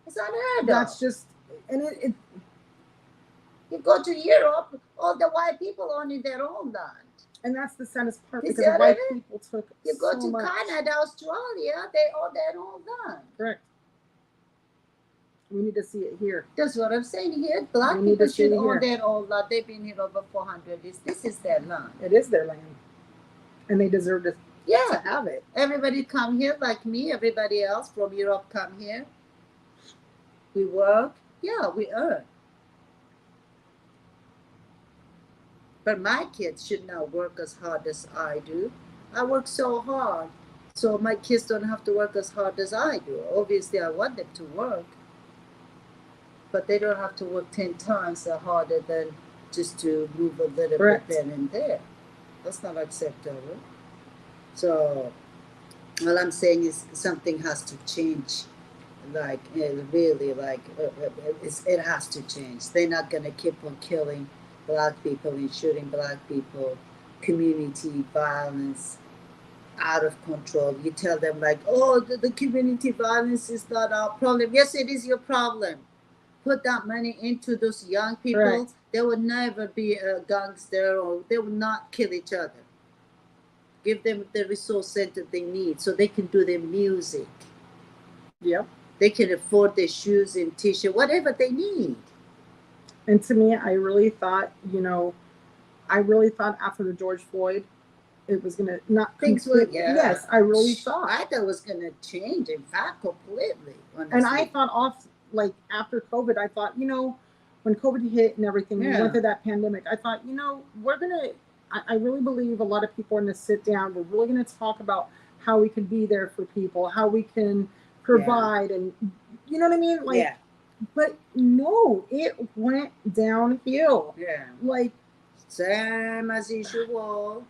S3: It's unheard of.
S4: That's just, and it
S3: You go to Europe, all the white people owning their own land.
S4: and that's the saddest part
S3: You
S4: because
S3: see what
S4: white
S3: I mean?
S4: people took
S3: You go
S4: so
S3: to
S4: much.
S3: Canada, Australia, they own their own land.
S4: Correct. We need to see it here.
S3: That's what I'm saying here. Black
S4: We need
S3: people
S4: to see
S3: should
S4: it
S3: own
S4: here.
S3: their own land. They've been here over 400 years. This is their land.
S4: It is their land. And they deserve to
S3: Yeah.
S4: have it.
S3: Everybody come here like me. Everybody else from Europe come here. We work. Yeah, we earn. But my kids should not work as hard as I do. I work so hard, so my kids don't have to work as hard as I do. Obviously, I want them to work, but they don't have to work 10 times harder than just to move a little
S4: Correct.
S3: bit then and there. That's not acceptable. So, all I'm saying is something has to change. Like, really, like, it has to change. They're not going to keep on killing black people and shooting black people. Community violence out of control. You tell them like, oh, the community violence is not our problem. Yes, it is your problem. Put that money into those young people.
S4: Correct.
S3: They will never be a gangster, or they will not kill each other. Give them the resources that they need so they can do their music.
S4: Yep.
S3: They can afford their shoes and t-shirt, whatever they need.
S4: And to me, I really thought after the George Floyd, it was gonna not
S3: Things were,
S4: complete- Yes, I really thought.
S3: I thought it was gonna change, in fact, completely.
S4: And I
S3: honestly.
S4: thought after COVID, I thought, when COVID hit and everything, we
S3: Yeah.
S4: went through that pandemic, I thought, I really believe a lot of people are going to sit down. We're really going to talk about how we can be there for people, how we can provide, and you know what I mean? Like,
S3: yeah,
S4: but no, it went downhill.
S3: yeah.
S4: Like,
S3: Same as usual.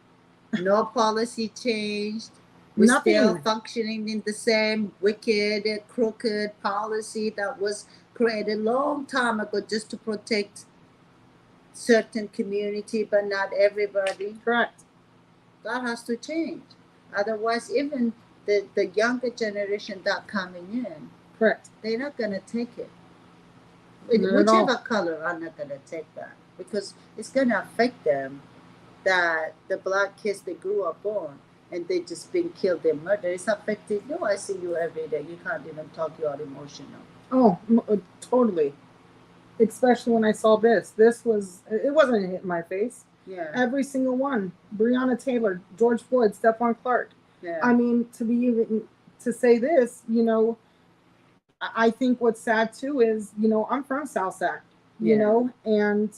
S3: No policy changed. We're
S4: Nothing.
S3: still functioning in the same wicked, crooked policy that was created a long time ago just to protect certain community, but not everybody.
S4: correct.
S3: That has to change. Otherwise, even the younger generation that coming in,
S4: Correct.
S3: they're not gonna take it.
S4: Not at all.
S3: Whichever color are not gonna take that because it's gonna affect them. That the black kids they grew up on and they just been killed and murdered. It's affecting you. I see you every day. You can't even talk. You are emotional.
S4: Oh, totally. Especially when I saw this. It wasn't a hit in my face.
S3: Yeah,
S4: Every single one. Breonna Taylor, George Floyd, Stephon Clark.
S3: yeah,
S4: I mean, to say this, I think what's sad too is, I'm from South Sac, and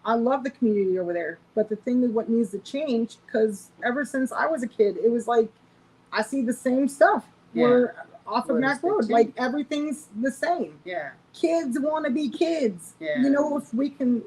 S4: I love the community over there. But the thing that what needs to change, because ever since I was a kid, it was like I see the same stuff.
S3: Yeah.
S4: We're off of
S3: What
S4: Mac
S3: is the
S4: Road,
S3: change?
S4: like everything's the same.
S3: yeah,
S4: Kids want to be kids.
S3: Yeah.
S4: If we can,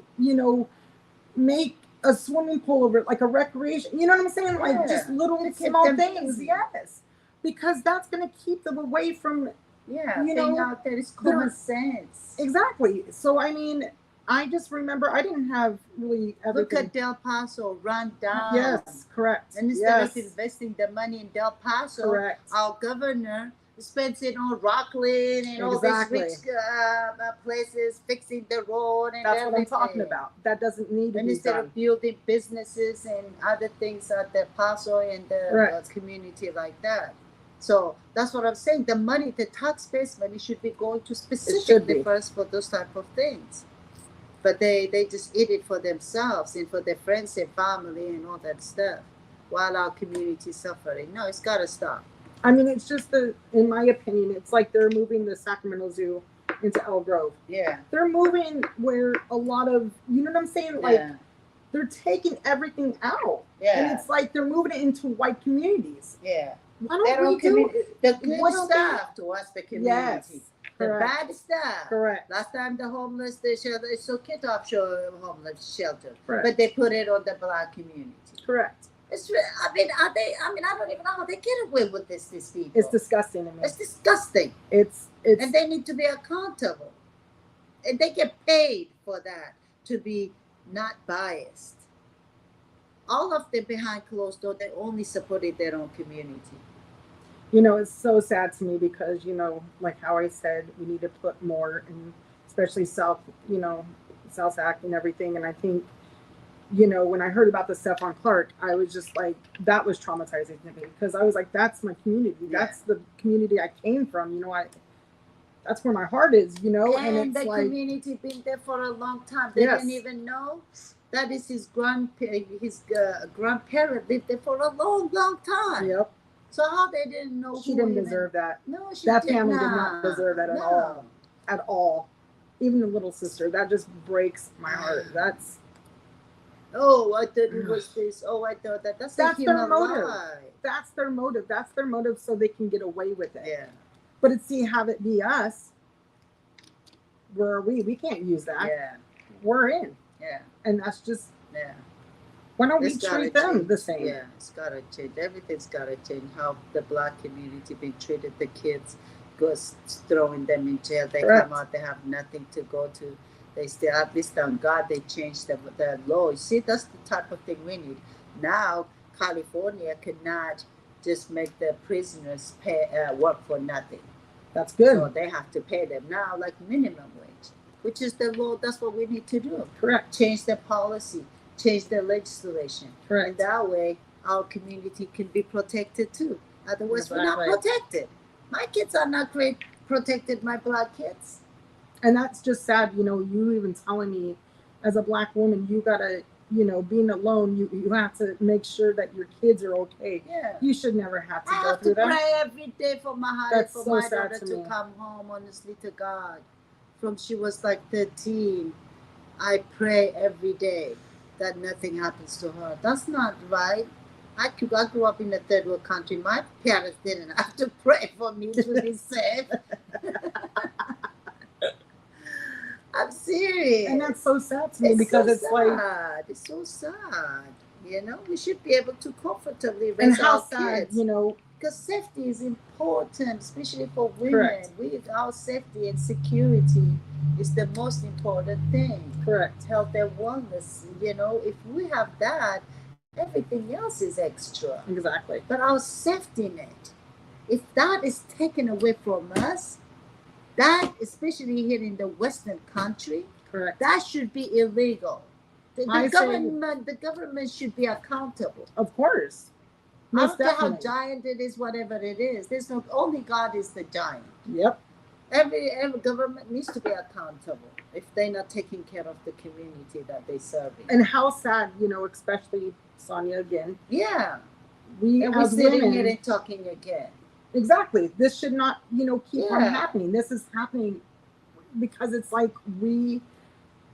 S4: make a swimming pool over, like a recreation. You know what I'm saying? Like just
S3: Yeah.
S4: little
S3: To keep
S4: small
S3: them
S4: things.
S3: busy.
S4: Yes, because that's gonna keep them away from
S3: Yeah,
S4: you
S3: thing
S4: know,
S3: out there is common
S4: they're-
S3: sense.
S4: exactly. So I mean, I just remember I didn't have really
S3: Look
S4: everything.
S3: at Del Paso run down.
S4: Yes, correct.
S3: And instead of
S4: Yes,
S3: investing the money in Del Paso,
S4: correct.
S3: our governor spends it on Rockland and all
S4: Exactly.
S3: these rich places, fixing the road and
S4: That's what I'm
S3: everything.
S4: talking about. That doesn't need to
S3: And
S4: be
S3: instead
S4: done.
S3: of building businesses and other things at Del Paso and the
S4: Correct.
S3: community like that. So that's what I'm saying. The money, the tax-based money, should be going to specifically
S4: be.
S3: first for those type of things. But they just eat it for themselves and for their friends and family and all that stuff, while our community is suffering. No, it's gotta stop.
S4: I mean, it's just in my opinion, it's like they're moving the Sacramento Zoo into El Grove.
S3: Yeah.
S4: They're moving where a lot of, you know what I'm saying? Like,
S3: Yeah.
S4: they're taking everything out.
S3: Yeah.
S4: And it's like they're moving it into white communities.
S3: Yeah.
S4: Why
S3: They
S4: don't
S3: don't
S4: we do
S3: the good
S4: why don't
S3: stuff towards the community.
S4: Yes.
S3: The
S4: Correct.
S3: bad stuff.
S4: Correct.
S3: Last time the homeless, the shelter, it's okay to offshore homeless shelter,
S4: Correct.
S3: but they put it on the black community.
S4: Correct.
S3: It's. I mean, are they? I mean, I don't even know how they get away with this. These people.
S4: It's disgusting to me.
S3: It's disgusting.
S4: It's
S3: And they need to be accountable, and they get paid for that to be not biased. All of them behind closed doors, they only supported their own community.
S4: you know, it's so sad to me because, you know, like how I said, we need to put more in, especially South, you know, South Act and everything. And I think, you know, when I heard about the Stephon Clark, I was just like, that was traumatizing to me because I was like, that's my community.
S3: Yeah.
S4: That's the community I came from. You know, that's where my heart is, you know,
S3: And
S4: and it's
S3: the
S4: like,
S3: community been there for a long time. They
S4: Yes.
S3: didn't even know that is his grandparent lived there for a long, long time.
S4: yep,
S3: So how they didn't know?
S4: she
S3: who
S4: didn't
S3: even-
S4: deserve that
S3: No, she
S4: that
S3: did
S4: family
S3: not.
S4: did not deserve that at
S3: No.
S4: all. At all. Even the little sister, that just breaks my heart. That's
S3: Oh, I thought it was this. Oh, I thought that. That's
S4: That's
S3: a
S4: their
S3: human
S4: motive.
S3: lie.
S4: that's their motive. That's their motive so they can get away with it.
S3: Yeah,
S4: But it's see, have it be us. Where are we? We can't use that.
S3: yeah,
S4: We're in.
S3: yeah,
S4: And that's just,
S3: yeah.
S4: why don't we
S3: It's gotta
S4: treat them
S3: change.
S4: the same?
S3: Yeah, it's gotta change. Everything's gotta change. How the black community been treated, the kids, goes throwing them in jail. They
S4: Correct.
S3: come out, they have nothing to go to. They still, at least on God, they changed the law. You see, that's the type of thing we need. Now, California cannot just make the prisoners pay work for nothing.
S4: That's good.
S3: So they have to pay them now like minimum wage, which is the law. That's what we need to do.
S4: Correct.
S3: Change the policy, change the legislation. And
S4: Correct.
S3: that way, our community can be protected too. Otherwise, we're not
S4: Exactly.
S3: protected. My kids are not protected, my black kids.
S4: And that's just sad, you know, you even telling me as a black woman, you gotta, you know, being alone, you have to make sure that your kids are okay.
S3: Yeah.
S4: You should never have to
S3: I
S4: go
S3: have
S4: through
S3: to
S4: that.
S3: pray every day for my heart,
S4: That's
S3: for
S4: so
S3: my
S4: sad
S3: daughter
S4: to
S3: to
S4: me.
S3: come home, honestly, to God. From she was like 13, I pray every day that nothing happens to her. That's not right. I grew up in a third world country. My parents didn't have to pray for me to be safe. I'm serious.
S4: And that's so sad to me because
S3: so
S4: it's like,
S3: sad. It's so sad. You know, we should be able to comfortably
S4: and
S3: raise
S4: how
S3: our
S4: sad,
S3: kids.
S4: you know,
S3: Because safety is important, especially for women.
S4: Correct.
S3: Our safety and security is the most important thing.
S4: correct.
S3: Health and wellness. You know, if we have that, everything else is extra.
S4: Exactly.
S3: But our safety net, if that is taken away from us, that, especially here in the Western country,
S4: Correct.
S3: that should be illegal.
S4: I say-
S3: The government should be accountable.
S4: Of course.
S3: I
S4: Most
S3: don't care how
S4: definitely.
S3: giant it is, whatever it is. There's no only God is the giant.
S4: Yep.
S3: Every government needs to be accountable if they're not taking care of the community that they serve in.
S4: And how sad, you know, especially Sonia again.
S3: Yeah,
S4: We
S3: and we're
S4: as
S3: sitting
S4: women,
S3: here and talking again.
S4: exactly. This should not, you know, keep on
S3: Yeah.
S4: happening. This is happening because it's like we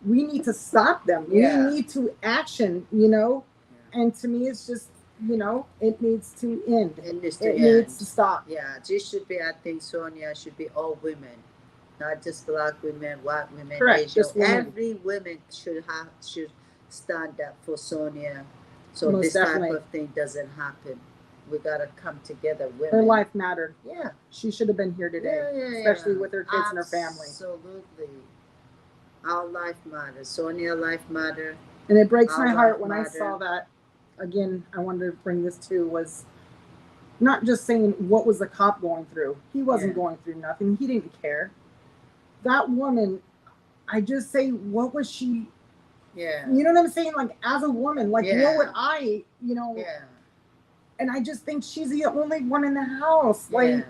S4: need to stop them.
S3: Yeah.
S4: We need to action, you know. And to me, it's just, you know, it needs to end.
S3: It needs to
S4: It
S3: end.
S4: needs to stop.
S3: Yeah, this should be, I think, Sonia, should be all women, not just black women, white women,
S4: Correct,
S3: Asian.
S4: just women.
S3: Every woman should stand up for Sonia, so
S4: Most
S3: this
S4: definitely.
S3: type of thing doesn't happen. We gotta come together, women.
S4: Her life mattered.
S3: Yeah.
S4: She should have been here today, especially with her kids and her family.
S3: Absolutely. Our life matters. Sonia life matter.
S4: And it breaks
S3: Our
S4: my heart
S3: life
S4: when I
S3: matter.
S4: saw that. Again, I wanted to bring this to was not just saying what was the cop going through. He wasn't
S3: Yeah.
S4: going through nothing. He didn't care. That woman, I just say, what was she?
S3: Yeah.
S4: You know what I'm saying? Like as a woman, like
S3: Yeah.
S4: what would I? You know.
S3: Yeah.
S4: And I just think she's the only one in the house. Like
S3: Yeah.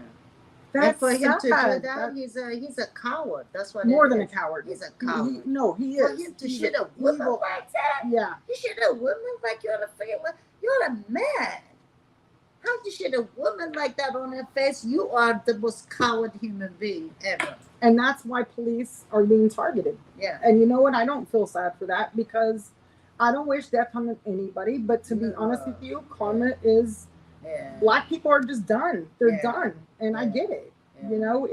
S3: And
S4: that's
S3: for him to do
S4: sad.
S3: that, he's a coward. That's what
S4: More
S3: it
S4: than a
S3: is.
S4: coward.
S3: He's a coward.
S4: No, he
S3: For
S4: is.
S3: him to
S4: He's
S3: shoot a
S4: an
S3: woman
S4: evil-
S3: like that,
S4: Yeah.
S3: you shoot a woman like you're a freaking you're a man. How you shoot a woman like that on her face? You are the most coward human being ever.
S4: And that's why police are being targeted.
S3: Yeah.
S4: And you know what? I don't feel sad for that because I don't wish death on anybody. But to be honest with you, karma is.
S3: Yeah.
S4: Black people are just done. They're
S3: Yeah.
S4: done, and I
S3: Yeah.
S4: get it.
S3: Yeah.
S4: You know,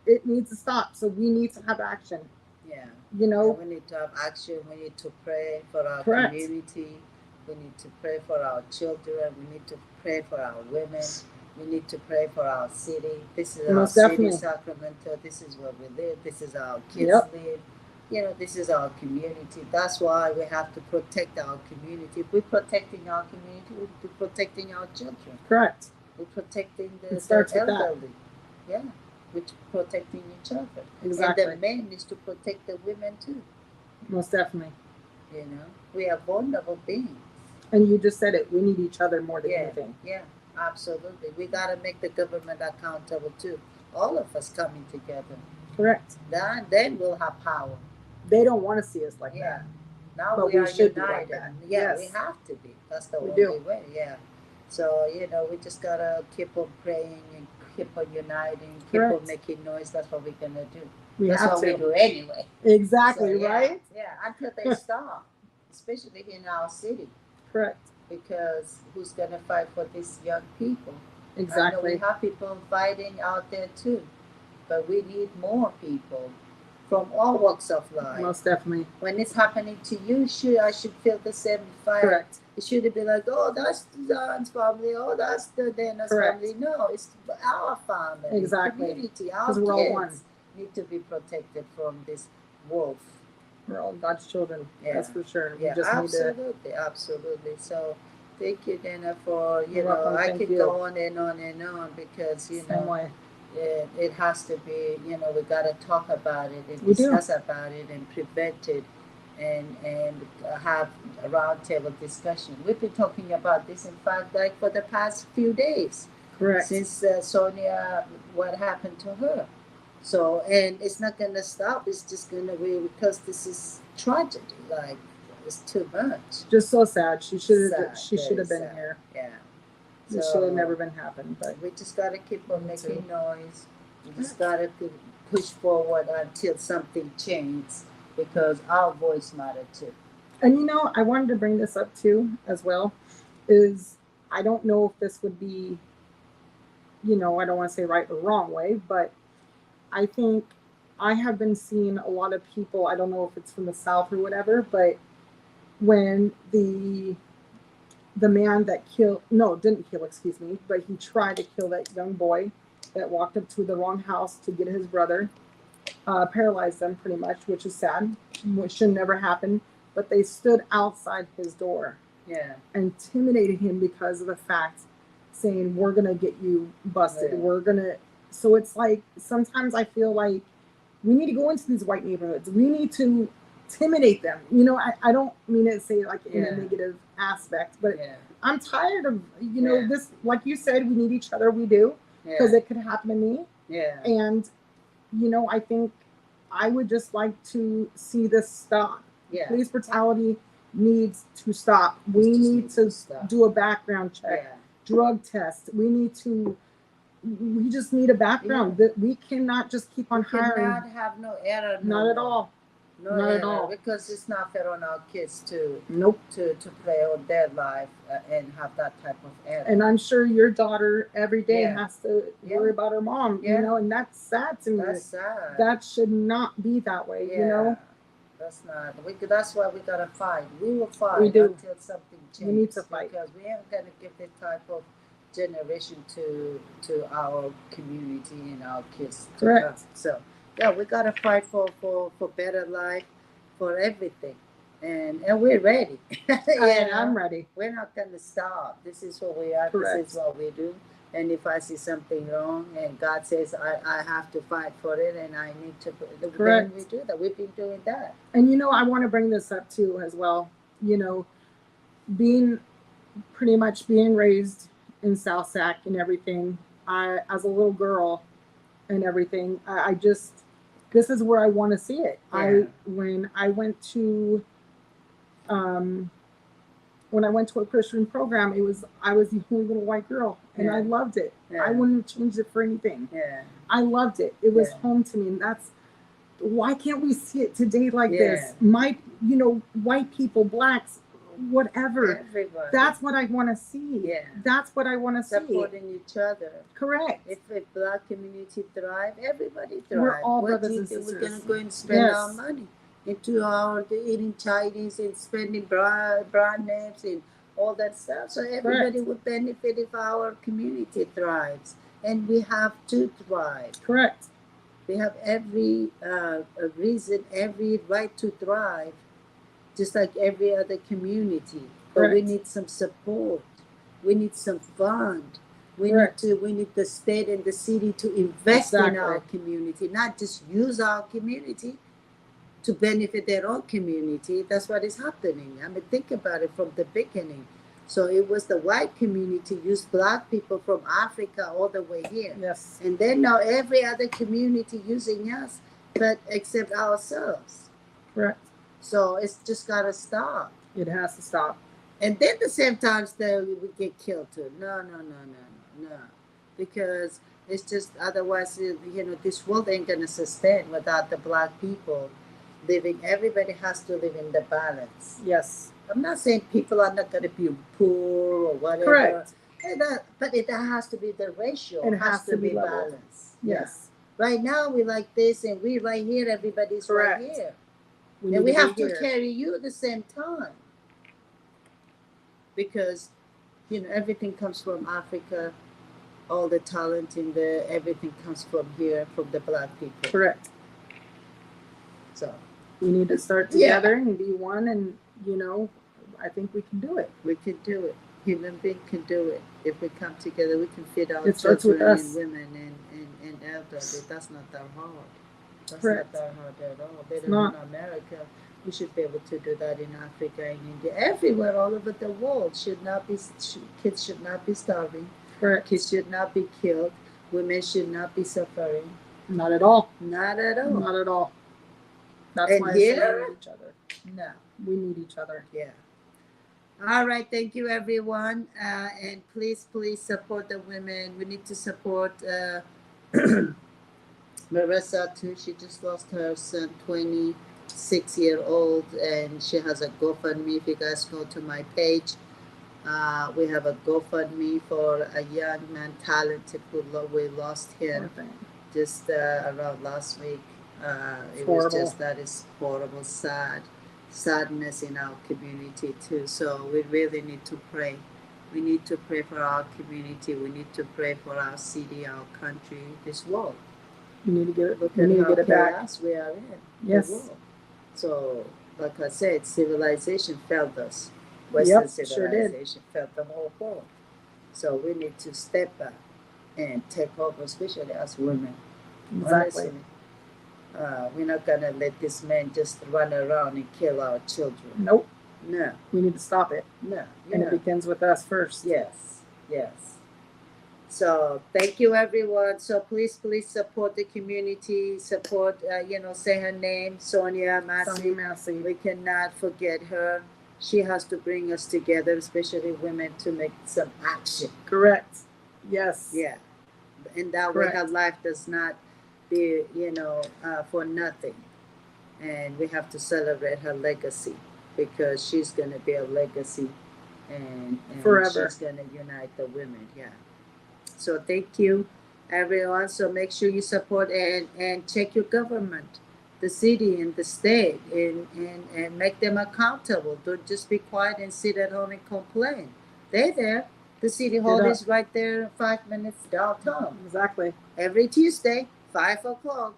S4: it needs to stop. So we need to have action.
S3: Yeah.
S4: You know,
S3: And we need to have action. We need to pray for our
S4: Correct.
S3: community. We need to pray for our children. We need to pray for our women. We need to pray for our city. This is
S4: Most
S3: our
S4: definitely.
S3: city, Sacramento. This is where we live. This is our kids
S4: Yep.
S3: live. You know, this is our community. That's why we have to protect our community. If we're protecting our community, we're protecting our children.
S4: correct.
S3: We're protecting
S4: It
S3: the
S4: starts with that.
S3: elderly. Yeah, we're protecting each other.
S4: Exactly.
S3: And the men needs to protect the women too.
S4: Most definitely.
S3: You know, we are vulnerable beings.
S4: And you just said it. We need each other more than
S3: Yeah.
S4: anything.
S3: Yeah, absolutely. We gotta make the government accountable too. All of us coming together.
S4: Correct.
S3: Then we'll have power.
S4: They don't want to see us like
S3: Yeah.
S4: that.
S3: Now
S4: But
S3: we
S4: we
S3: are
S4: should be like
S3: united.
S4: that.
S3: Yeah,
S4: Yes.
S3: we have to be. That's the
S4: We
S3: only
S4: do.
S3: way. Yeah. So you know, we just gotta keep on praying and keep on uniting, keep on
S4: Correct.
S3: making noise. That's what we're gonna do.
S4: We
S3: That's
S4: have
S3: what we
S4: to.
S3: do anyway.
S4: Exactly.
S3: So, yeah,
S4: Right.
S3: Yeah, until they stop, especially in our city,
S4: Correct.
S3: because who's gonna fight for these young people? I know
S4: Exactly.
S3: we have people fighting out there too, but we need more people from all walks of life.
S4: Most definitely.
S3: When it's happening to you, I should feel the same fire.
S4: Correct.
S3: It shouldn't be like, oh, that's Don's family, oh, that's the Dana's
S4: Correct.
S3: family. No, it's our family,
S4: Exactly.
S3: community, our
S4: 'Cause we're all one.
S3: kids need to be protected from this wolf.
S4: We're all God's children.
S3: Yeah.
S4: That's for sure.
S3: Yeah,
S4: we just need to.
S3: absolutely, absolutely. So, thank you, Dana, for
S4: You're welcome.
S3: I
S4: Thank
S3: could
S4: you.
S3: go on and on and on because
S4: Same
S3: know
S4: way.
S3: it has to be. We got to talk about it and
S4: We do.
S3: discuss about it and prevent it, and have a roundtable discussion. We've been talking about this, in fact, like for the past few days
S4: Correct.
S3: since Sonia, what happened to her. So, and it's not gonna stop. It's just gonna be because this is tragedy. Like it's too much.
S4: Just so sad. She should have.
S3: Sad,
S4: She should have
S3: very
S4: been
S3: sad.
S4: here.
S3: Yeah.
S4: This should have never been happened. But
S3: We just gotta keep on
S4: Me
S3: making
S4: too.
S3: noise. We just gotta push forward until something changes because our voice matters too.
S4: and I wanted to bring this up too as well. Is I don't know if this would be, I don't want to say right or wrong way, but I think I have been seeing a lot of people. I don't know if it's from the South or whatever, but when the man that didn't kill, excuse me, but he tried to kill that young boy that walked up to the wrong house to get his brother, paralyzed them pretty much, which is sad, which should never happen. But they stood outside his door,
S3: Yeah.
S4: intimidated him because of the fact, saying, "We're gonna get you busted.
S3: Yeah.
S4: We're gonna." So it's like sometimes I feel like we need to go into these white neighborhoods. We need to intimidate them. I don't mean to say like in
S3: Yeah.
S4: a negative aspect, but
S3: Yeah.
S4: I'm tired of
S3: Yeah.
S4: this. Like you said, we need each other. We do, because
S3: Yeah.
S4: it could happen to me.
S3: Yeah.
S4: And I think I would just like to see this stop.
S3: Yeah.
S4: Police brutality needs to stop. We
S3: It just
S4: need
S3: needs
S4: to
S3: to stop.
S4: do a background check,
S3: Yeah.
S4: drug test. We just need a background. That we cannot just keep on
S3: We
S4: hiring.
S3: cannot have no error. No
S4: Not at
S3: more.
S4: all.
S3: No
S4: Not
S3: error,
S4: at all.
S3: because it's not fair on our kids to
S4: Nope.
S3: play on their life and have that type of error.
S4: And I'm sure your daughter every day
S3: Yeah.
S4: has to
S3: Yeah.
S4: worry about her mom,
S3: Yeah.
S4: and that's sad to me.
S3: That's sad.
S4: That should not be that way,
S3: yeah. that's not. That's why we gotta fight. We will fight
S4: We do.
S3: until something changes.
S4: We need to fight.
S3: because we ain't gonna give this type of generation to our community and our kids. To
S4: Correct.
S3: come. So yeah, we gotta fight for better life, for everything, and we're ready.
S4: And I'm ready.
S3: We're not gonna stop. This is what we are.
S4: Correct.
S3: This is what we do. And if I see something wrong and God says I have to fight for it and I need to,
S4: Correct.
S3: then we do that. We've been doing that.
S4: And I want to bring this up too as well. Being pretty much being raised in South Sac and everything, as a little girl and everything, I just, this is where I want to see it.
S3: Yeah.
S4: When I went to a Christian program, I was the only little white girl, and I loved it.
S3: Yeah.
S4: I wouldn't have changed it for anything.
S3: Yeah.
S4: I loved it. It was
S3: Yeah.
S4: home to me, and that's why can't we see it today like
S3: Yeah.
S4: this? White people, blacks, whatever.
S3: Everybody.
S4: That's what I want to see.
S3: Yeah.
S4: That's what I want to see.
S3: Supporting each other.
S4: Correct.
S3: If Black community thrive, everybody thrive.
S4: We're all
S3: what
S4: brothers
S3: do you
S4: and
S3: think
S4: sisters.
S3: we're gonna go and spend
S4: Yes.
S3: our money into eating Chinese and spending brand names and all that stuff? So everybody would benefit if our community thrives, and we have to thrive.
S4: Correct.
S3: We have every reason, every right to thrive, just like every other community. But we
S4: Correct.
S3: need some support. We need some fund.
S4: Correct.
S3: We need the state and the city to invest in our
S4: Exactly.
S3: community, not just use our community to benefit their own community. That's what is happening. I mean, think about it from the beginning. So it was the white community used Black people from Africa all the way here.
S4: Yes.
S3: And then now every other community using us, but except ourselves.
S4: Correct.
S3: So it's just gotta stop.
S4: It has to stop.
S3: And then the same time still we get killed too. No. Because it's just otherwise, this world ain't gonna sustain without the Black people living. Everybody has to live in the balance.
S4: Yes.
S3: I'm not saying people are not gonna be poor or whatever.
S4: Correct.
S3: But it has to be the ratio.
S4: It has to be level.
S3: balanced.
S4: Yes.
S3: Yeah. Right now we like this, and we right here. Everybody's
S4: Correct.
S3: right here,
S4: We
S3: and we
S4: need
S3: have
S4: be
S3: to
S4: here.
S3: carry you at the same time, because everything comes from Africa. All the talent in there, everything comes from here, from the Black people.
S4: Correct.
S3: So
S4: We need to start
S3: Yeah.
S4: together and be one, and I think we can do it.
S3: we can do it. Human being can do it. If we come together, we can feed our
S4: It starts with
S3: children
S4: us.
S3: and women and elderly. That's not that hard. That's
S4: Correct.
S3: not that hard at all. Better
S4: not.
S3: in America. We should be able to do that in Africa, in India, everywhere, all over the world. Kids should not be starving.
S4: Correct.
S3: Kids should not be killed. Women should not be suffering.
S4: Not at all.
S3: Not at all.
S4: Not at all. That's
S3: And
S4: why I say
S3: here-
S4: we need each other.
S3: No.
S4: We need each other.
S3: Yeah. All right. Thank you, everyone. And please support the women. We need to support Marissa too. She just lost her son, 26-year-old, and she has a GoFundMe. If you guys go to my page, we have a GoFundMe for a young man, talented. We lost him
S4: Poor thing.
S3: just around last week. It
S4: Horrible.
S3: was just, that is horrible, sadness in our community too. So we really need to pray. We need to pray for our community. We need to pray for our city, our country, this world.
S4: We need to get it.
S3: Look
S4: We
S3: at
S4: need to
S3: how
S4: get it back.
S3: chaos we are in.
S4: Yes.
S3: The world. So, like I said, civilization failed us. Western
S4: Yep, sure did.
S3: civilization failed the whole world. So we need to step back and take over, especially as women.
S4: Exactly.
S3: Honestly. We're not gonna let this man just run around and kill our children.
S4: Nope.
S3: No,
S4: We need to stop it.
S3: no.
S4: And it begins with us first.
S3: Yes. So thank you, everyone. So please support the community. Support, say her name, Sonia
S4: Sonia
S3: Massey.
S4: Massey.
S3: We cannot forget her. She has to bring us together, especially women, to make some action.
S4: Correct. Yes.
S3: Yeah. And that
S4: Correct.
S3: way her life does not be, for nothing. And we have to celebrate her legacy, because she's going to be a legacy, and
S4: Forever.
S3: she's going to unite the women. Yeah. So thank you, everyone. So make sure you support and check your government. the city and the state and make them accountable. Don't just be quiet and sit at home and complain. They're there. The city hall
S4: up.
S3: is right there, 5 minutes downtown.
S4: Exactly.
S3: Every Tuesday, 5 o'clock,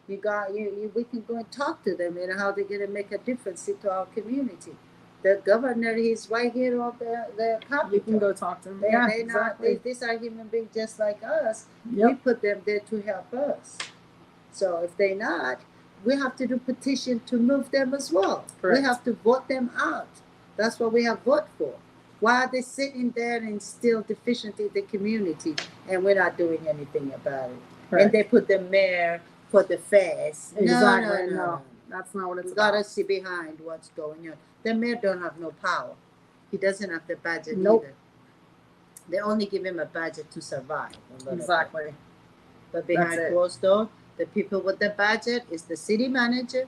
S3: we can go and talk to them and how they're gonna make a difference into our community. The governor is right here on the Capitol.
S4: You can go talk to them.
S3: They,
S4: Yeah,
S3: they
S4: exactly.
S3: not, these are human beings just like us. We
S4: Yep.
S3: put them there to help us. So if they're not, we have to do petition to move them as well.
S4: Correct.
S3: We have to vote them out. That's what we have vote for. Why are they sitting there and still deficient in the community and we're not doing anything about it?
S4: Correct.
S3: And they put the mayor for the face.
S4: Exactly.
S3: No.
S4: That's not what it's
S3: We
S4: about.
S3: gotta see behind what's going on. The mayor don't have no power. He doesn't have the budget
S4: Nope.
S3: either. They only give him a budget to survive. a little bit.
S4: Exactly.
S3: But behind
S4: That's it.
S3: closed doors, the people with the budget is the city manager